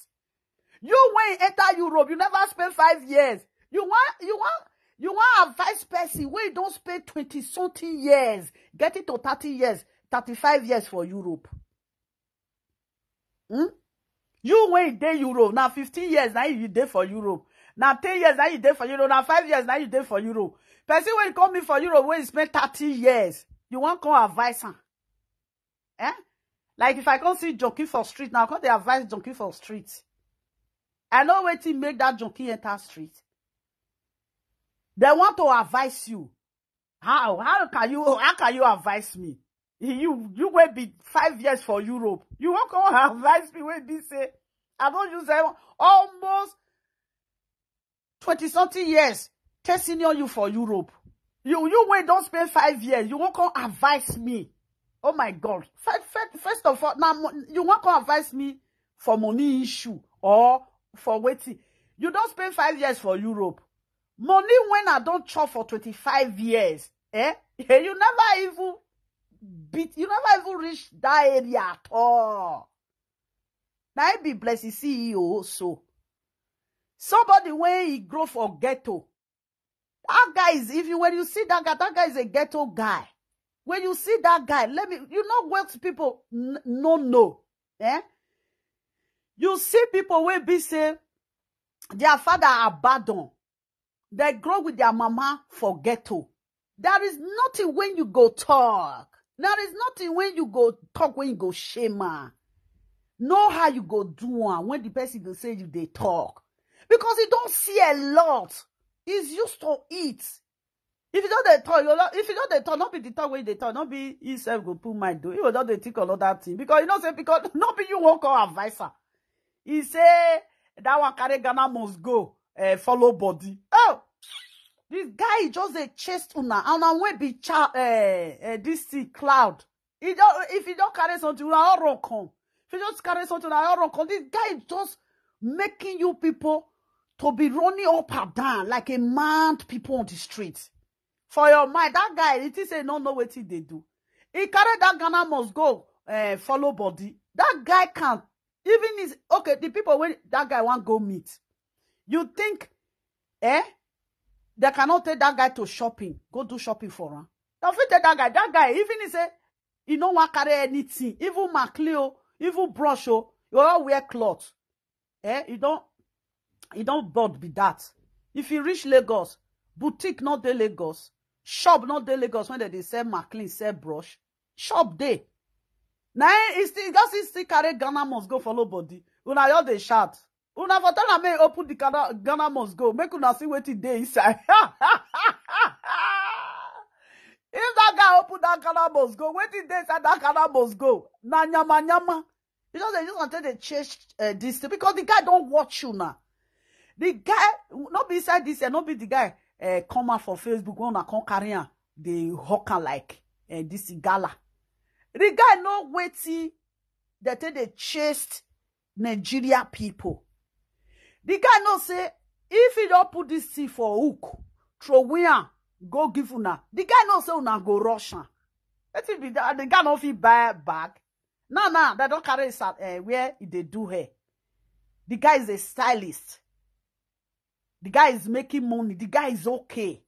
You when you enter Europe, you never spend 5 years. You want advice person when you don't spend 20-something years, get it to 30 years, 35 years for Europe. You when you dey Europe, now 15 years, now you dey for Europe. Now 10 years, now you dey for Europe. Now 5 years, now you dey for Europe. Person when you come in for Europe, when you spend 30 years, you want to advise her. Like if I can't see junkie for street, now I can't advise junkie for street. I know where to make that junkie enter street. They want to advise you. How can you advise me? You will be 5 years for Europe. You won't come advise me when they say, I don't use them almost 20-something years testing on you for Europe. You wait, don't spend 5 years. You won't come advise me. Oh my God. First of all, now you won't come advise me for money issue or for waiting. You don't spend 5 years for Europe. Money when I don't chop for 25 years, you never even reach that area at all. Now it be Blessingceo also. Somebody when he grow for ghetto. That guy is, when you see that guy is a ghetto guy. When you see that guy, you know what people know. You see people when be say their father abandoned. They grow with their mama for ghetto. There is nothing when you go talk. There is nothing when you go talk, when you go shame. Know how you go do one when the person will say you they talk. Because he don't see a lot. He's used to it. If you don't they talk, not be the talk when they talk, not be himself go put my do. He will not they think another thing. Because you know say because not be you won't call advisor. He say that one carry Ghana must go. Follow body. Oh, this guy just a chest una and I won't be this cloud. If he don't carry something, you are all come. If you just carry something, you are all come. This guy just making you people to be running up and down like a mad people on the street. For your mind, that guy, it is say no what they do. He carry that Ghana must go. Follow body. That guy can't. Even is okay. The people when that guy want go meet. You think, they cannot take that guy to shopping. Go do shopping for him. Don't fit take that guy. That guy, even he say, he don't want carry anything. Even Macleo, even brush, you all wear clothes. You don't board be that. If you reach Lagos, boutique not the Lagos, shop not the Lagos when they sell Maclean, sell brush, shop day. Now, he still carry Ghana must go follow body. Una all they shout. Una for tell me open the Ghana must go. Make una see what it day inside. If that guy open that Ghana must go, what it day inside that Ghana must go. Na nyama. You know, they just wanted to change this because the guy don't watch you now. The guy, not be inside this, not be the guy come out for Facebook when I come carry the hawker like this gala. The guy no waiting that they chased Nigeria people. The guy no say, if he don't put this thing for hook, throw where, go give una. The guy no say una go Russian. Let it be that the guy no fit buy back. No, they don't carry where they do hair. The guy is a stylist. The guy is making money. The guy is okay.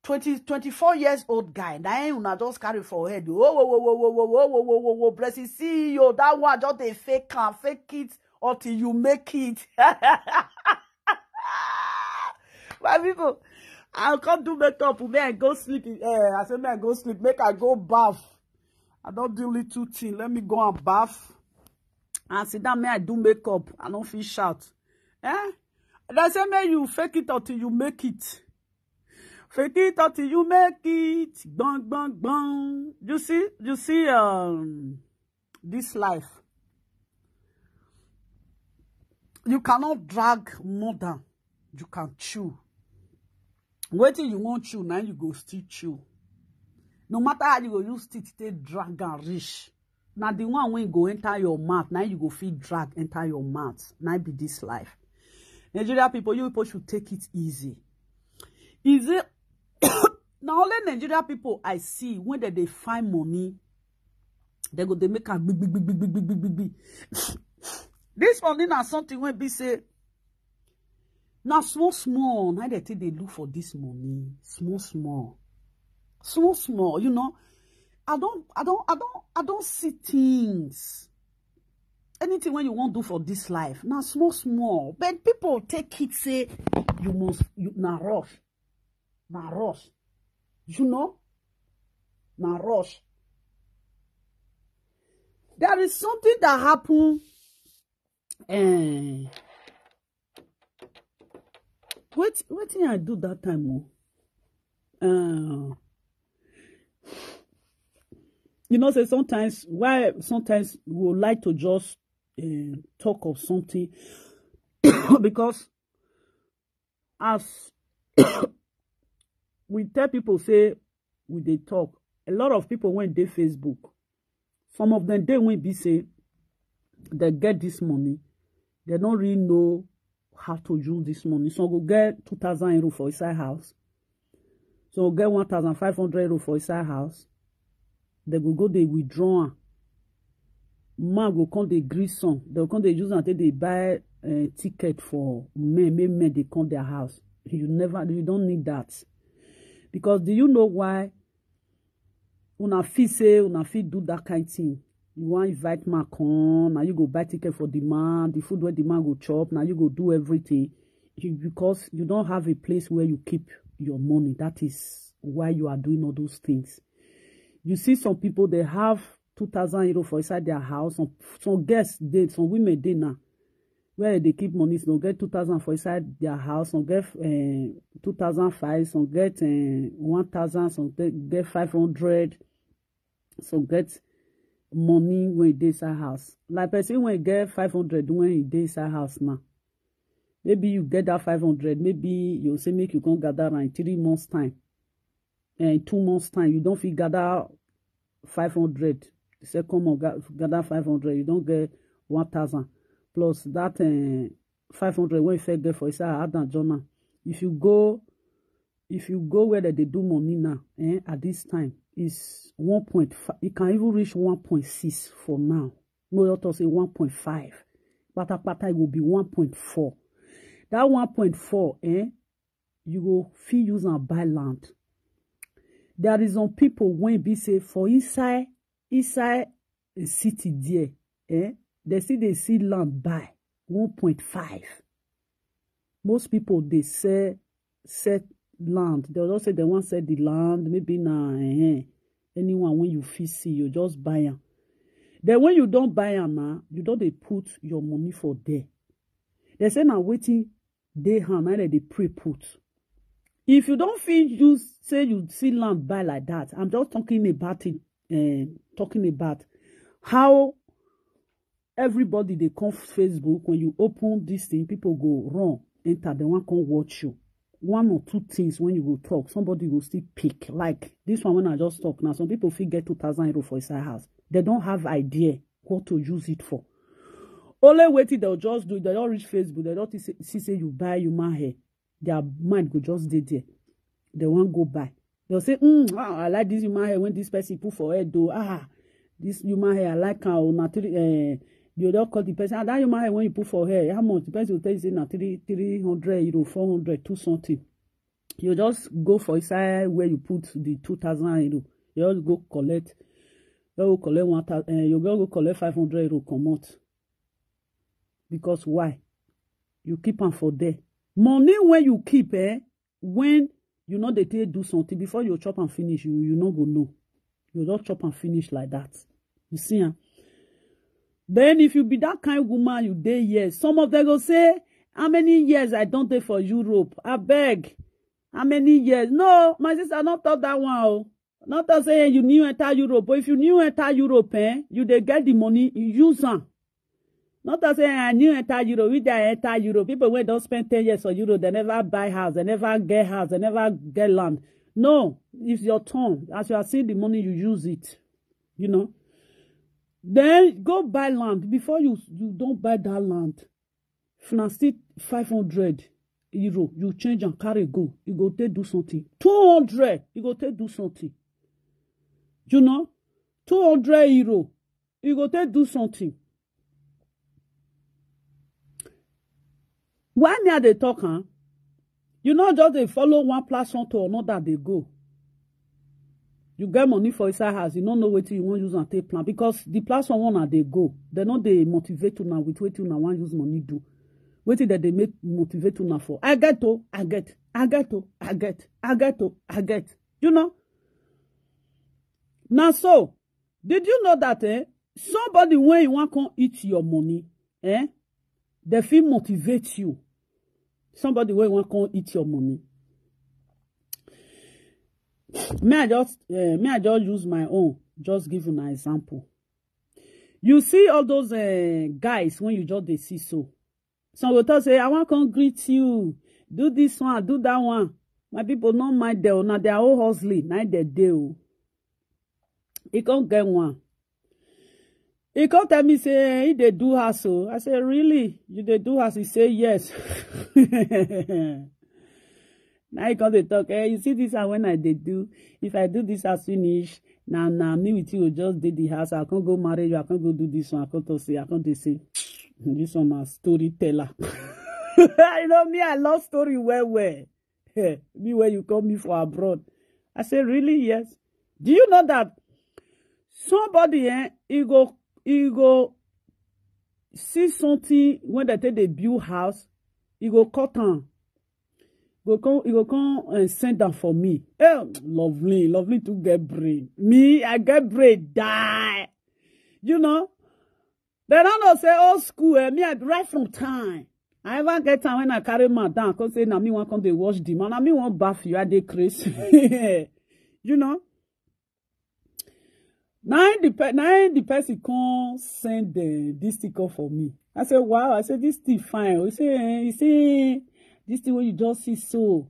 24 years old guy. Now una just carry for head. Whoa, Blessingceo. That one just a fake it until you make it. My people, I can't do makeup. May I go sleep? I said, may I go sleep? Make I go bath. I don't do little thing. Let me go and bath. And sit down. May I do makeup? I don't feel shout. They say, may you fake it until you make it. Fake it until you make it. Bang, bang, bang. You see, this life. You cannot drag more than you can chew. Waiting you want chew, now you go still chew. No matter how you go use it, take drag and reach. Now the one when go enter your mouth, now you go feel drag enter your mouth. Now be this life. Nigeria people, you people should take it easy. Easy. Now only Nigeria people I see when they find money, they make a big. This money now something when be say now small. Now they think they look for this money small. You know. I don't see things. Anything when you want to do for this life now small. But people take it say you rush. You know, now rush. There is something that happened. What thing I do that time? You know, say sometimes we would like to just talk of something because as we tell people say they talk, a lot of people when they Facebook, some of them they won't be say they get this money, they don't really know how to use this money. So go get 2,000 euro for inside house. So get 1,500 euro for inside house. They go they withdraw. Man go come they grease some. They come they use until they buy a ticket for men they come their house. You don't need that. Because do you know why? Una fit do that kind of thing. You want invite man come, now you go buy ticket for the man, the food where the man go chop, now you go do everything. Because you don't have a place where you keep your money. That is why you are doing all those things. You see some people, they have 2,000 euro for inside their house. Some guests, some women they now, where they keep money, some get 2,000 for inside their house, some get 2,500, some get 1,000, some get 500, some get money when they inside house. Like person when you get 500 when you dey inside house now. Maybe you get that 500, maybe you say make you come gather in 3 months time. In 2 months time, you don't feel gather 500. The second month gather 500, you don't get 1,000. Plus that 500 when you first get for inside add and journal. If you go where they do money now, at this time is 1.5. It can even reach 1.6 for now. No doctor say 1.5. Pata it will be 1.4. That 1.4, you will feel use and buy land. There is some people when be say for inside a city there, they see land by 1.5. Most people they set land. They just say they want to sell the land. Maybe now anyone when you feel see you just buy them. Then when you don't buy them now, you don't they put your money for there. They say now waiting they hand either they pre-put. If you don't feel say you see land buy like that, I'm just talking about it, talking about how everybody they come Facebook when you open this thing, people go wrong, enter, they want come watch you. 1 or 2 things when you go talk, somebody will still pick. Like this one when I just talk now, some people feel get 2,000 euro for inside house. They don't have idea what to use it for. Only waiting they'll just do it. They don't reach Facebook. They don't see say you buy human hair. Their mind go just stay there. They won't go buy. They'll say, I like this human hair when this person put for head though. This human hair I like how naturally you don't call the person. That human hair when you put for hair, how much? The person will tell you say na 300 euro, 400, 2 something. You just go for inside where you put the 2,000 euro. You just go collect. You go collect 1,000. You go collect 500 euro. Come out. Because why? You keep them for there. Money when you keep, when you know they do something, before you chop and finish, you not go know. You don't chop and finish like that. You see, Then if you be that kind of woman, you day years. Some of them go say, how many years I don't take for Europe? I beg. How many years? No, my sister not talk that one. Oh. Not to say you new enter Europe, but if you new enter Europe, you dey get the money, you use them. Not to say I new enter Europe, we dey enter Europe. People when don't spend 10 years for Europe, they never buy house, they never get house, they never get land. No, it's your turn. As you are seeing the money, you use it. You know. Then go buy land. Before you don't buy that land. If you still 500 euro, you change and carry go. You go take do something. 200, you go take do something. You know, 200 euro, you go take do something. Why me they talk, huh? You know, just they follow one platform to another, they go. You get money for inside house, you don't know what you want use and take plan. Because the platform one they go. They know they motivate you now with what you now want use money do. What that they make motivate you now for. I get. You know? Now so, did you know that somebody when you want to eat your money, they feel motivate you. Somebody when you want to eat your money. May I just use my own, just give you an example. You see all those guys when you just they see so. Some will talk say, I want to greet you. Do this one, do that one. My people don't mind them. Now they are all hustling. Now they do. He can't get one. He can't tell me, say, he they do hustle. I say, really? You they do hustle? He say, yes. Now he can't talk. You see this when I they do. If I do this as finish, now me with you just did the house. I can't go marry you. I can't go do this one. I can't say, this one a storyteller. You know me, I love story well. Me where you call me for abroad. I say, really? Yes. Do you know that somebody, he go see something when they take the build house, he go cut on. He go come and send them for me. Lovely to get brain. Me, I get brain, die. You know? They don't know say old school, me I right from time. I ever get time when I carry my down, cause say na me want come they wash the man, na me want bath you, I dey crazy. You know? Now the person come send this sticker for me. I say, wow, I say this thing fine. He say this thing when you just see so.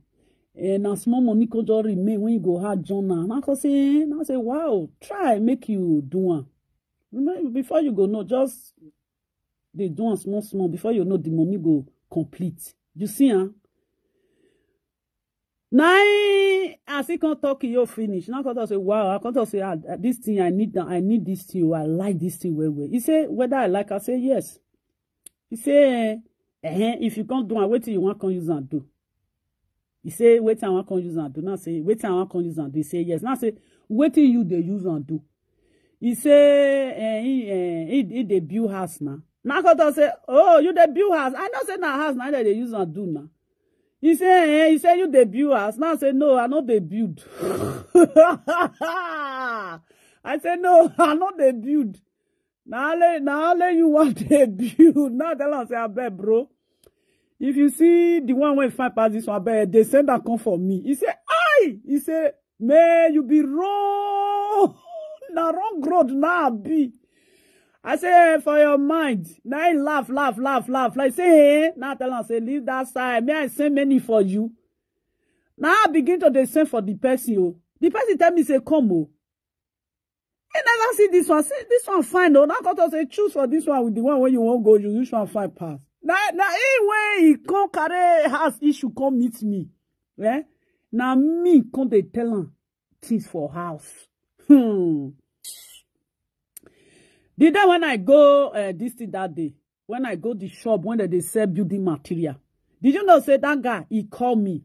And now small money could just remain when you go hard journal. And I say, wow, try make you do one. Before you go, no, just they do one small before you know the money go complete. You see, huh? Now, as he can't talk, you finish. Now, I say, wow, I can't say, this thing, I need this thing, I like this thing well. He say, whether I like, I say, yes. He say, if you can't do it, wait till you want to use and do. He say, wait till I want to use and do. Now, say, wait till I want to use and do. He say, yes. Now, say, wait till you they use and do. He say, he the build house now. Now, I say, oh, you the build house. I don't say na house now that they use and do now. He say, you the build house. Now I say, no, I not the build. I say, no, I not the build. Now let you want the build. Now tell us, say, I bet, bro. If you see the one when find past this one, I bet they send that come for me. He say, aye. He say, man, you be wrong. Now wrong road now be. I say, for your mind. Now I laugh. Like, say, hey. Now tell him, say, leave that side. May I send many for you? Now I begin to send for the person. Oh. The person tell me, say, come. Oh. I never see this one. Say, this one fine. Oh. Now I to say, choose for this one with the one where you won't go. You this one fine pass. Now, anyway, he come carry house issue, come meet me. Yeah? Now me, come they tell him things for house. The day when I go this thing that day, when I go the shop, when they sell building material, did you know, say that guy, he called me.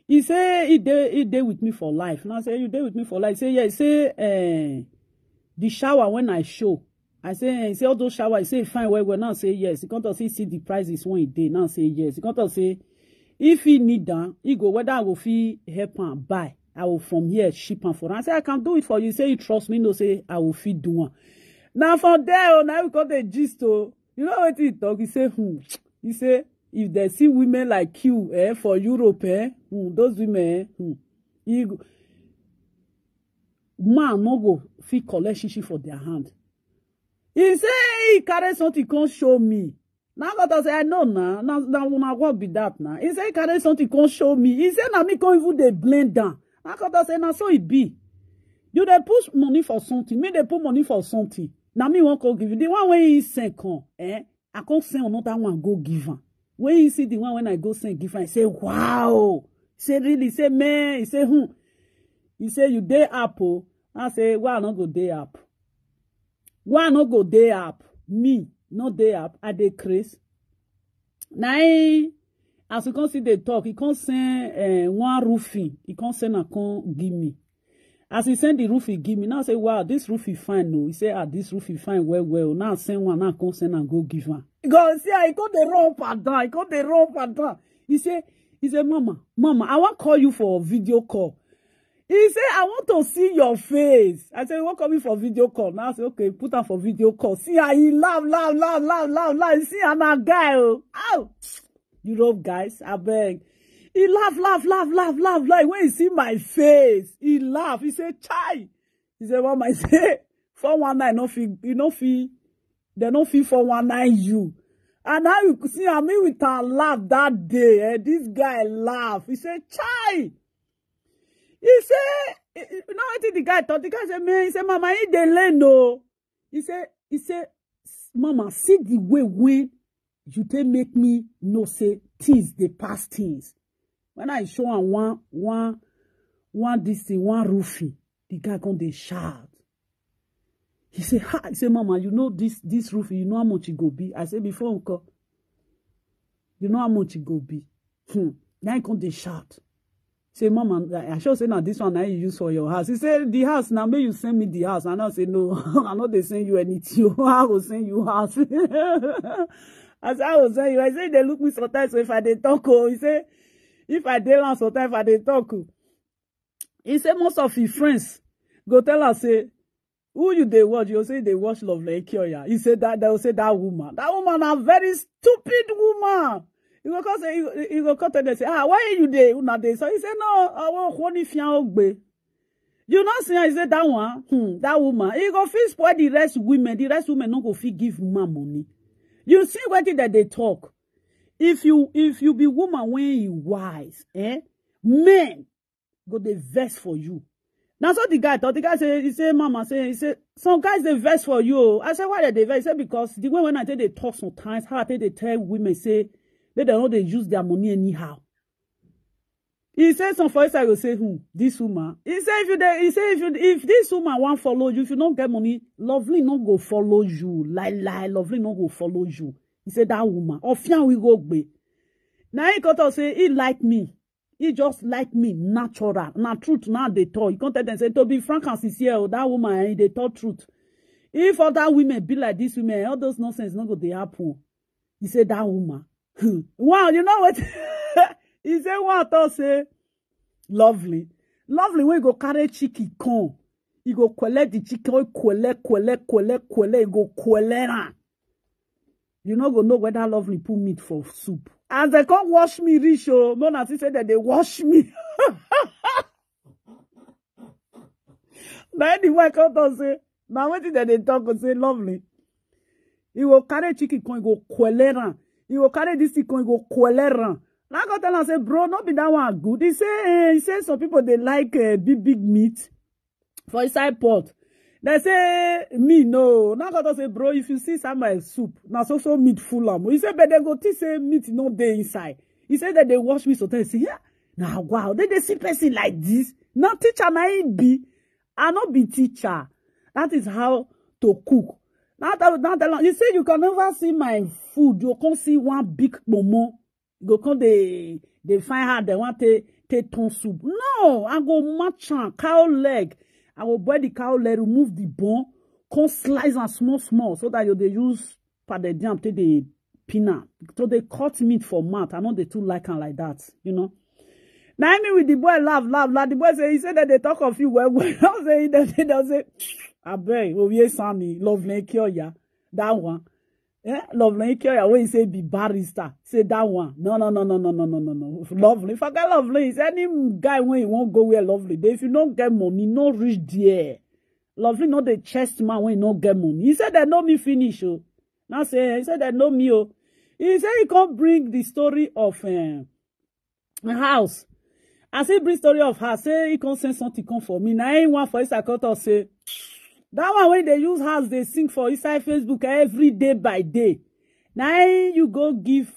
He say he day with me for life. And I say, you day with me for life? He say, yeah. He say, the shower when I show. I say all those shower. He say, fine, well, now say yes. He can't see the prices when he day. Now say yes. He can't say, if he need that, he go, whether I will feel help and buy. I will from here ship and for. I say, I can do it for you. He say, you trust me? No, say, I will feed do one. Now from there, now we got the gist. Oh, you know what he talk? He say, He say, if they see women like you, for Europe, those women, man no go fit collect shishi for their hand. He say he carry something, can't show me. Now God say, I know now. Now what be that now? He say he carry something, can't show me. He say now me can't even they blend down. Now God say, now so it be. You they push money for something. Me they put money for something. Now me won't go give you. The one when he send come, I can't send another one go give him. When you see the one when I go send give him, I say, wow. He say really, he say man, he say He say you day up, oh. I say, why not go day up? Why not go day up? Me, not day up. I dey craze. Now, as you can see the talk, he can't send one roofie. He can't send a con give me. As he send the roofie give me, now I say, wow, this roofie fine, no. He say, this roofie fine, well. Now send one, now can't send and go give her. He go, see, he got the wrong pattern. He got the wrong pattern. He say, Mama, I want to call you for a video call. He said, I want to see your face. I said, what coming for video call? Now I said, okay, put her for video call. See how he laugh. See how that guy, oh. Ow. Europe guys, I beg. He laugh. Like when he see my face, he laugh. He said, chai. He said, Mama, I say, 419, they don't feel 419 you. And now you see me with her laugh that day. This guy laugh. He said, chai. He said, you know what the guy thought? The guy said, man, he said, Mama, he dey learn, no. He said, Mama, see the way when you take make me know say things, the past things. When I show him one this thing, one roofie, the guy come dey shout. He said, he said, Mama, you know this roofie, you know how much it go be? I said, before uncle, you know how much it go be? Now he come dey shout. Say, Mama, I should say now this one I use for your house. He said, the house, now may you send me the house. And I say, no, I'm not they send you anything. I will send you house. I said, I will send you. I said, they look me sometimes, so if I dey talk, he said, if I dey land sometimes, if I dey talk. He said, most of his friends go tell us, say, who you they watch? You say they watch Blessingceo. He said that, they will say that woman. That woman a very stupid woman. You go come to them say, why are you there? So he said, no, I want to fian. You know, see, I said that one, that woman. He go feel spoil the rest women. The rest women don't go feel give woman money. You see what that they talk. If you be woman when you wise, men go they vex for you. Now so the guy thought, the guy said, he said, Mama, he said, some guys they vex for you. I said, why they vex? He said, because the way when I tell they talk sometimes, how I tell they tell women say, they don't know they use their money anyhow. He said some for I will say, this woman. He said if this woman won't follow you, if you don't get money, lovely not go follow you. Lie, lovely not go follow you. He said that woman. Ofian we go be. Now he got to say he like me. He just like me, natural. Now truth now they talk. He can't tell them say to be frank and sincere, that woman they talk truth. If other women be like this women, all those nonsense not go they happen. He said that woman. Wow, you know what? He said what I say lovely when you go carry chicken come, you go collect the chicken, collect, you go collect. You not go know whether lovely put meat for soup. As they come wash me, rich, no na say that they wash me. Now anyway, come to say, now what did they talk and say lovely? You go carry chicken come, you go collect. You will carry this thing, you go collect. Now I go tell him, say, bro, not be that one good. He say some people, they like big meat for inside pot. They say, me, no. Now I go say, bro, if you see some my soup, now so meat full. He said, but they go to say meat no dey inside. He said that they wash me sometimes. Say, yeah. Now, wow, they see person like this. Now teacher, na it be. I not be teacher. That is how to cook. Now, you say you can never see my food. You can't see one big momo. You go they find her. They want to take ton soup. No, I go match on cow leg. I will boil the cow leg, remove the bone, come slice and small, so that they use for the jam to the peanut. So they cut meat for mouth. I know they too like and like that, you know. Now I mean with the boy laugh. The boy say, he said that they talk of you well. I'll say, I beg, Blessingceo, that one. Lovely, when you say be barrister, say that one. No. Lovely, forget Lovely. It's any guy when you won't go where Lovely. If you don't get money, no reach there. Lovely, not the chest man when you don't get money. He said they know me finish. Oh. Now say, he said they know me. Oh. He said he can't bring the story of a house. As he bring story of house, say he can't send something come for me. Now anyone for his account say. That one when they use house, they sing for inside Facebook every day by day. Now you go give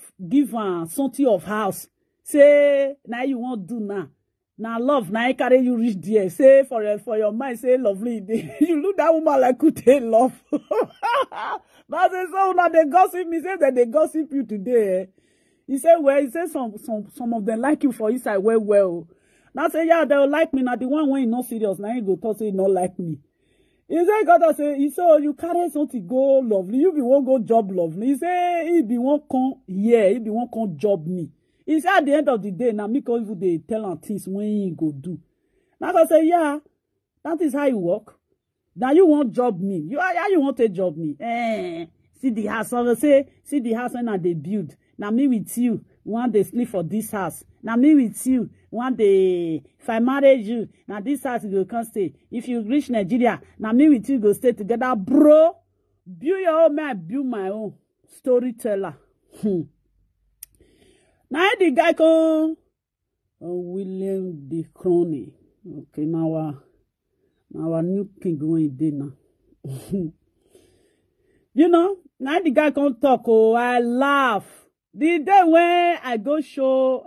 something of house. Say now you want do now. Now love now I carry you reach there. Say for your mind, say lovely. You look that woman like who take love. But say so now they gossip me. Say that they gossip you today. Eh? He said well, he said some of them like you for inside well. Now say yeah, they will like me. Now the one when you not serious, now you go talk say you not like me. He said, God, say, he said, you carry something go Lovely. You be one go job Lovely. He said, he be one come here. He be one come job me. He said, at the end of the day, now, because if they tell him things when he go do. Now, I say, yeah, that is how you work. Now, you want job me. How you want to job me? See the house. I say, see the house when they build. Now, me with you, one day sleep for this house. Now, me with you. One day, if I marry you, now this house you can stay. If you reach Nigeria, now me with you go stay together, bro. Build your own, I build my own. Storyteller. Now the guy called William the Crony. Okay, now our new king going there now. You know, now the guy can talk. Oh, I laugh. The day when I go show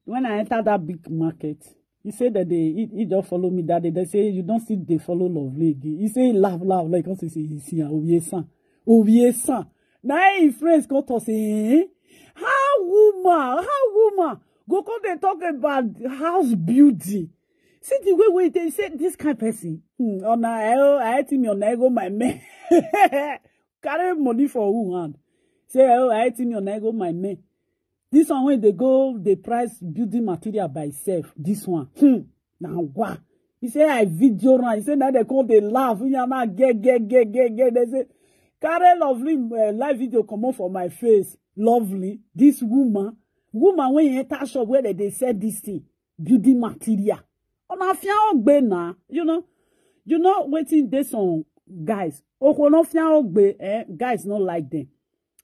when I enter that big market, he said that he just follow me that day. They say, you don't see they follow Lovely again. He say, laugh, like, because he say, he see, oublié ça. Now, his friends come to say, how woman, go come they talk about house beauty. See the way they say, this kind of person, I hate him, your ego, my man. Carry money for who, hand? Say, I hate him, your ego, my man. This one when they go, they price building material by itself. This one. Now what? He say I video run. He say now they call they laugh. Get. They say, carry Lovely live video come on for my face. Lovely. This woman when you enter shop where they sell this thing, building material. On a fian na, you know waiting this on guys. Guys not like them.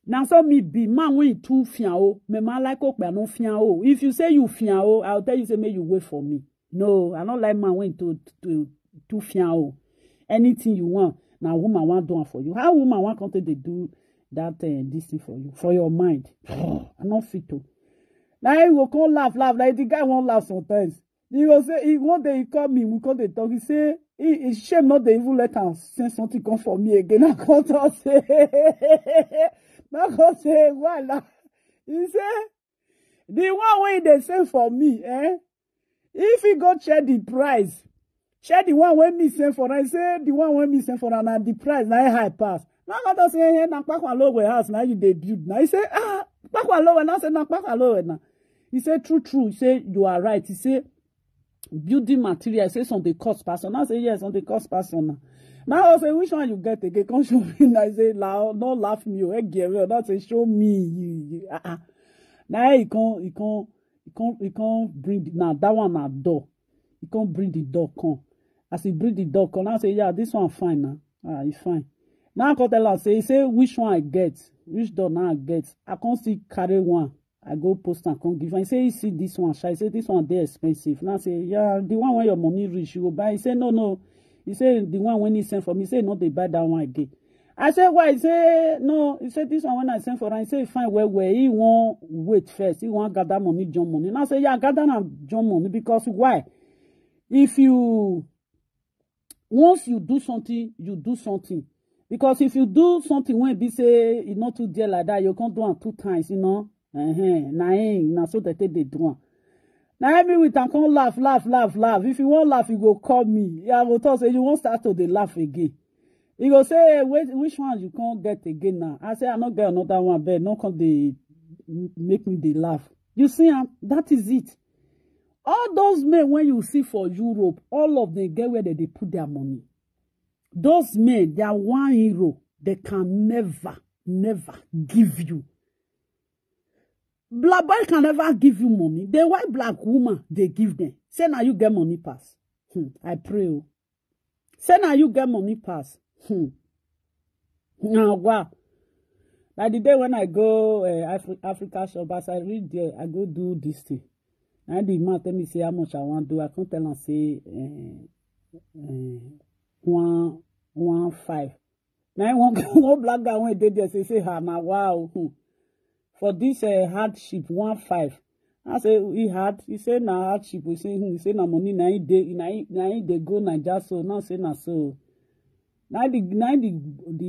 Now so me be man when you too fiao, me man like no fiao. If you say you fiao, I'll tell you say may you wait for me. No, I don't like man when to fiao. Anything you want, now woman want do for you. How woman want content they do that this thing for you, for your mind. I'm not fit to. Now he will come laugh like the guy won't laugh sometimes. He will say one day he call me, we call the talk. He say it's shame not they even let him send something come for me again. I can't say. Not gonna say, Wahala. He say, the one way they send for me, if he go check the price, check the one when me send for, I say, the one when me send for, and the price, now high pass. Now gonna say, na pakwa lowe house, now you they build. Now he say, pakwa lowe, now say, na pakwa lowe, now. He say, true. He say, you are right. He say, building material, he say, on the cost person. Now say, yes, on the cost person. Now I say, which one you get again? Come show me. I say, no, don't laugh me. Not say, show me. Now he can't bring now that one at door. He can't bring the door come. As he bring the door come, I say, yeah, this one fine now. It's fine. Now I can tell her, say, which one I get, which door now I get. I can't see carry one. I go post and come give. I say, you see this one, I say, this one they expensive. Now I say, yeah, the one where your money reach, you go buy. He say, no. He said, the one when he sent for me, he said, no, they buy that one again. I said, why? He said, no. He said, this one when I sent for him, he said, fine, well, he won't wait first. He won't gather money, John money. And I said, yeah, gather John money, because why? Once you do something, you do something. Because if you do something when be say, it's not too dear like that, you can't do it 2 times, you know? Now so that they do it. Now me we can come laugh. If you won't laugh, you go call me. Yeah, I will talk say you won't start to laugh again. He go say, wait, which one you can't get again now? I say I not get another one, but no can they make me they laugh. You see, that is it. All those men when you see for Europe, all of them get where they put their money. Those men, they are 1 euro. they can never give you. Black boy can never give you money. The white black woman, they give them. Say now you get money pass. I pray. Oh. Say now you get money pass. Now, wow. Like the day when I go Africa shop, as I read there, I go do this thing. And the man tell me say how much I want to do. I can't tell him say 1.5. Now one black guy when they there say now wow. For this hardship 1.5. I say he had. He said na hardship. He say na money na they go Naija so now say na so. Now the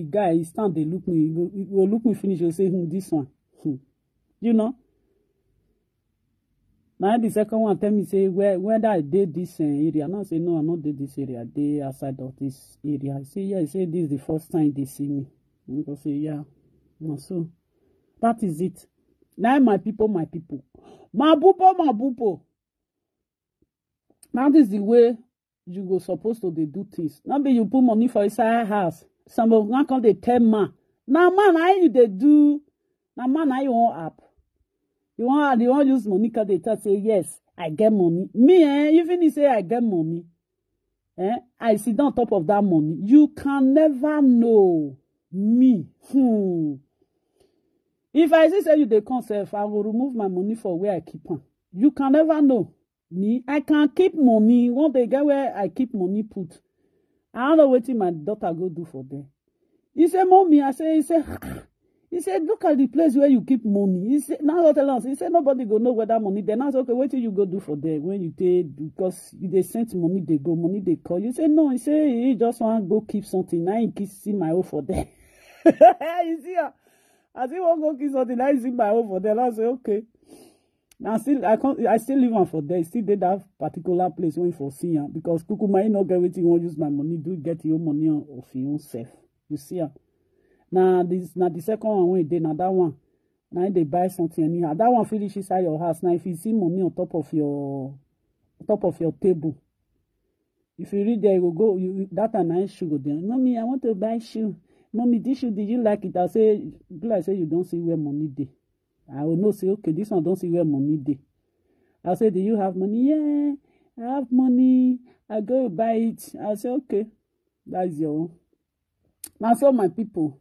guy he stand they look me. He will look me finish. He say this one. You know. Now the second one tell me say whether I did this area. Now say no I not did this area. They outside of this area. I say yeah. He say this is the first time they see me. I say yeah. No so. That is it. Now my people. Mabupo. Now this is the way you go supposed to they do things. Not be you put money for inside house. Some of them come they tell man. Now man, how you they do? Now man, how you want app? You want use money because they tell say yes, I get money. Me, even if say I get money, I sit on top of that money. You can never know me. If I say you dey conserve, I will remove my money for where I keep on. You can never know. Me, I can keep money. One day get where I keep money put. I don't know what my daughter go do for them. He said, mommy, he said, look at the place where you keep money. He said, now tell us. He said, nobody go know where that money. Then I said, okay, what do you go do for them when you take, because they sent money, they go, money they call. You say, no, he said, he just want to go keep something. Now he can see my own for them. You see, as he won't go kiss something, I see my own for them. I say, okay. Now I still live on for them. Still did that particular place when for see her. Because Kuku might not get everything, won't use my money. Do get your money of your own self. You see her. Now the second one when they now that one. Now they buy something anyhow. That one finish inside your house. Now if you see money on top of your table. If you read there, you go that a nice shoe go there. Mommy, I want to buy shoe. Mommy, this shoe, did you like it? I say, like say you don't see where money dey. I will not say, okay, this one don't see where money dey. I say, do you have money? Yeah, I have money. I go buy it. I say, okay, that's your own. Now, so my people,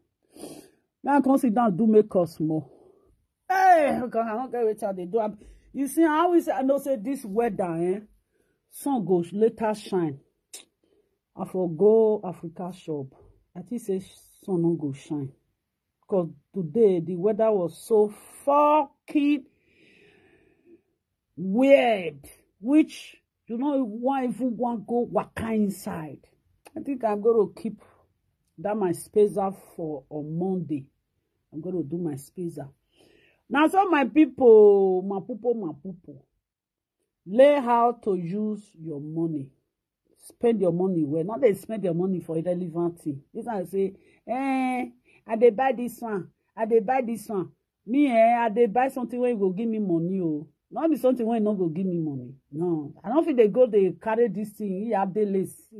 now I come sit down do make us more. Hey, because I don't get what they do. You see, I always I know say this weather, sun goes later shine. I for go Africa shop. I think say sun don't go shine. Because today the weather was so fucking weird. Which you know why even want go waka inside. I think I'm gonna keep that my spacer for on Monday. I'm gonna do my spacer. Now so my people, my people, learn how to use your money. Spend your money well. Not they spend your money for irrelevant thing. This one say, I dey buy this one. I dey buy this one. Me, I dey buy something where you go give me money. Oh, not be something where you not go give me money. No, I don't think they go. They carry this thing. You have the lace.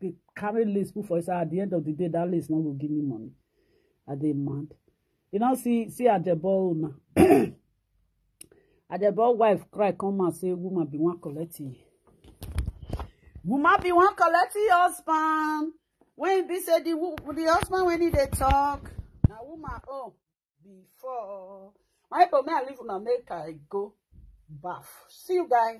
They carry lace put for inside. At the end of the day, that lace not go give me money. Are they mad? You know, see at the ball now. At the ball, wife cry come and say, woman be one collecting. Woman be one collecting husband. When be said the husband when he they talk. Now woman before my people may I live on America I go bath. See you guys.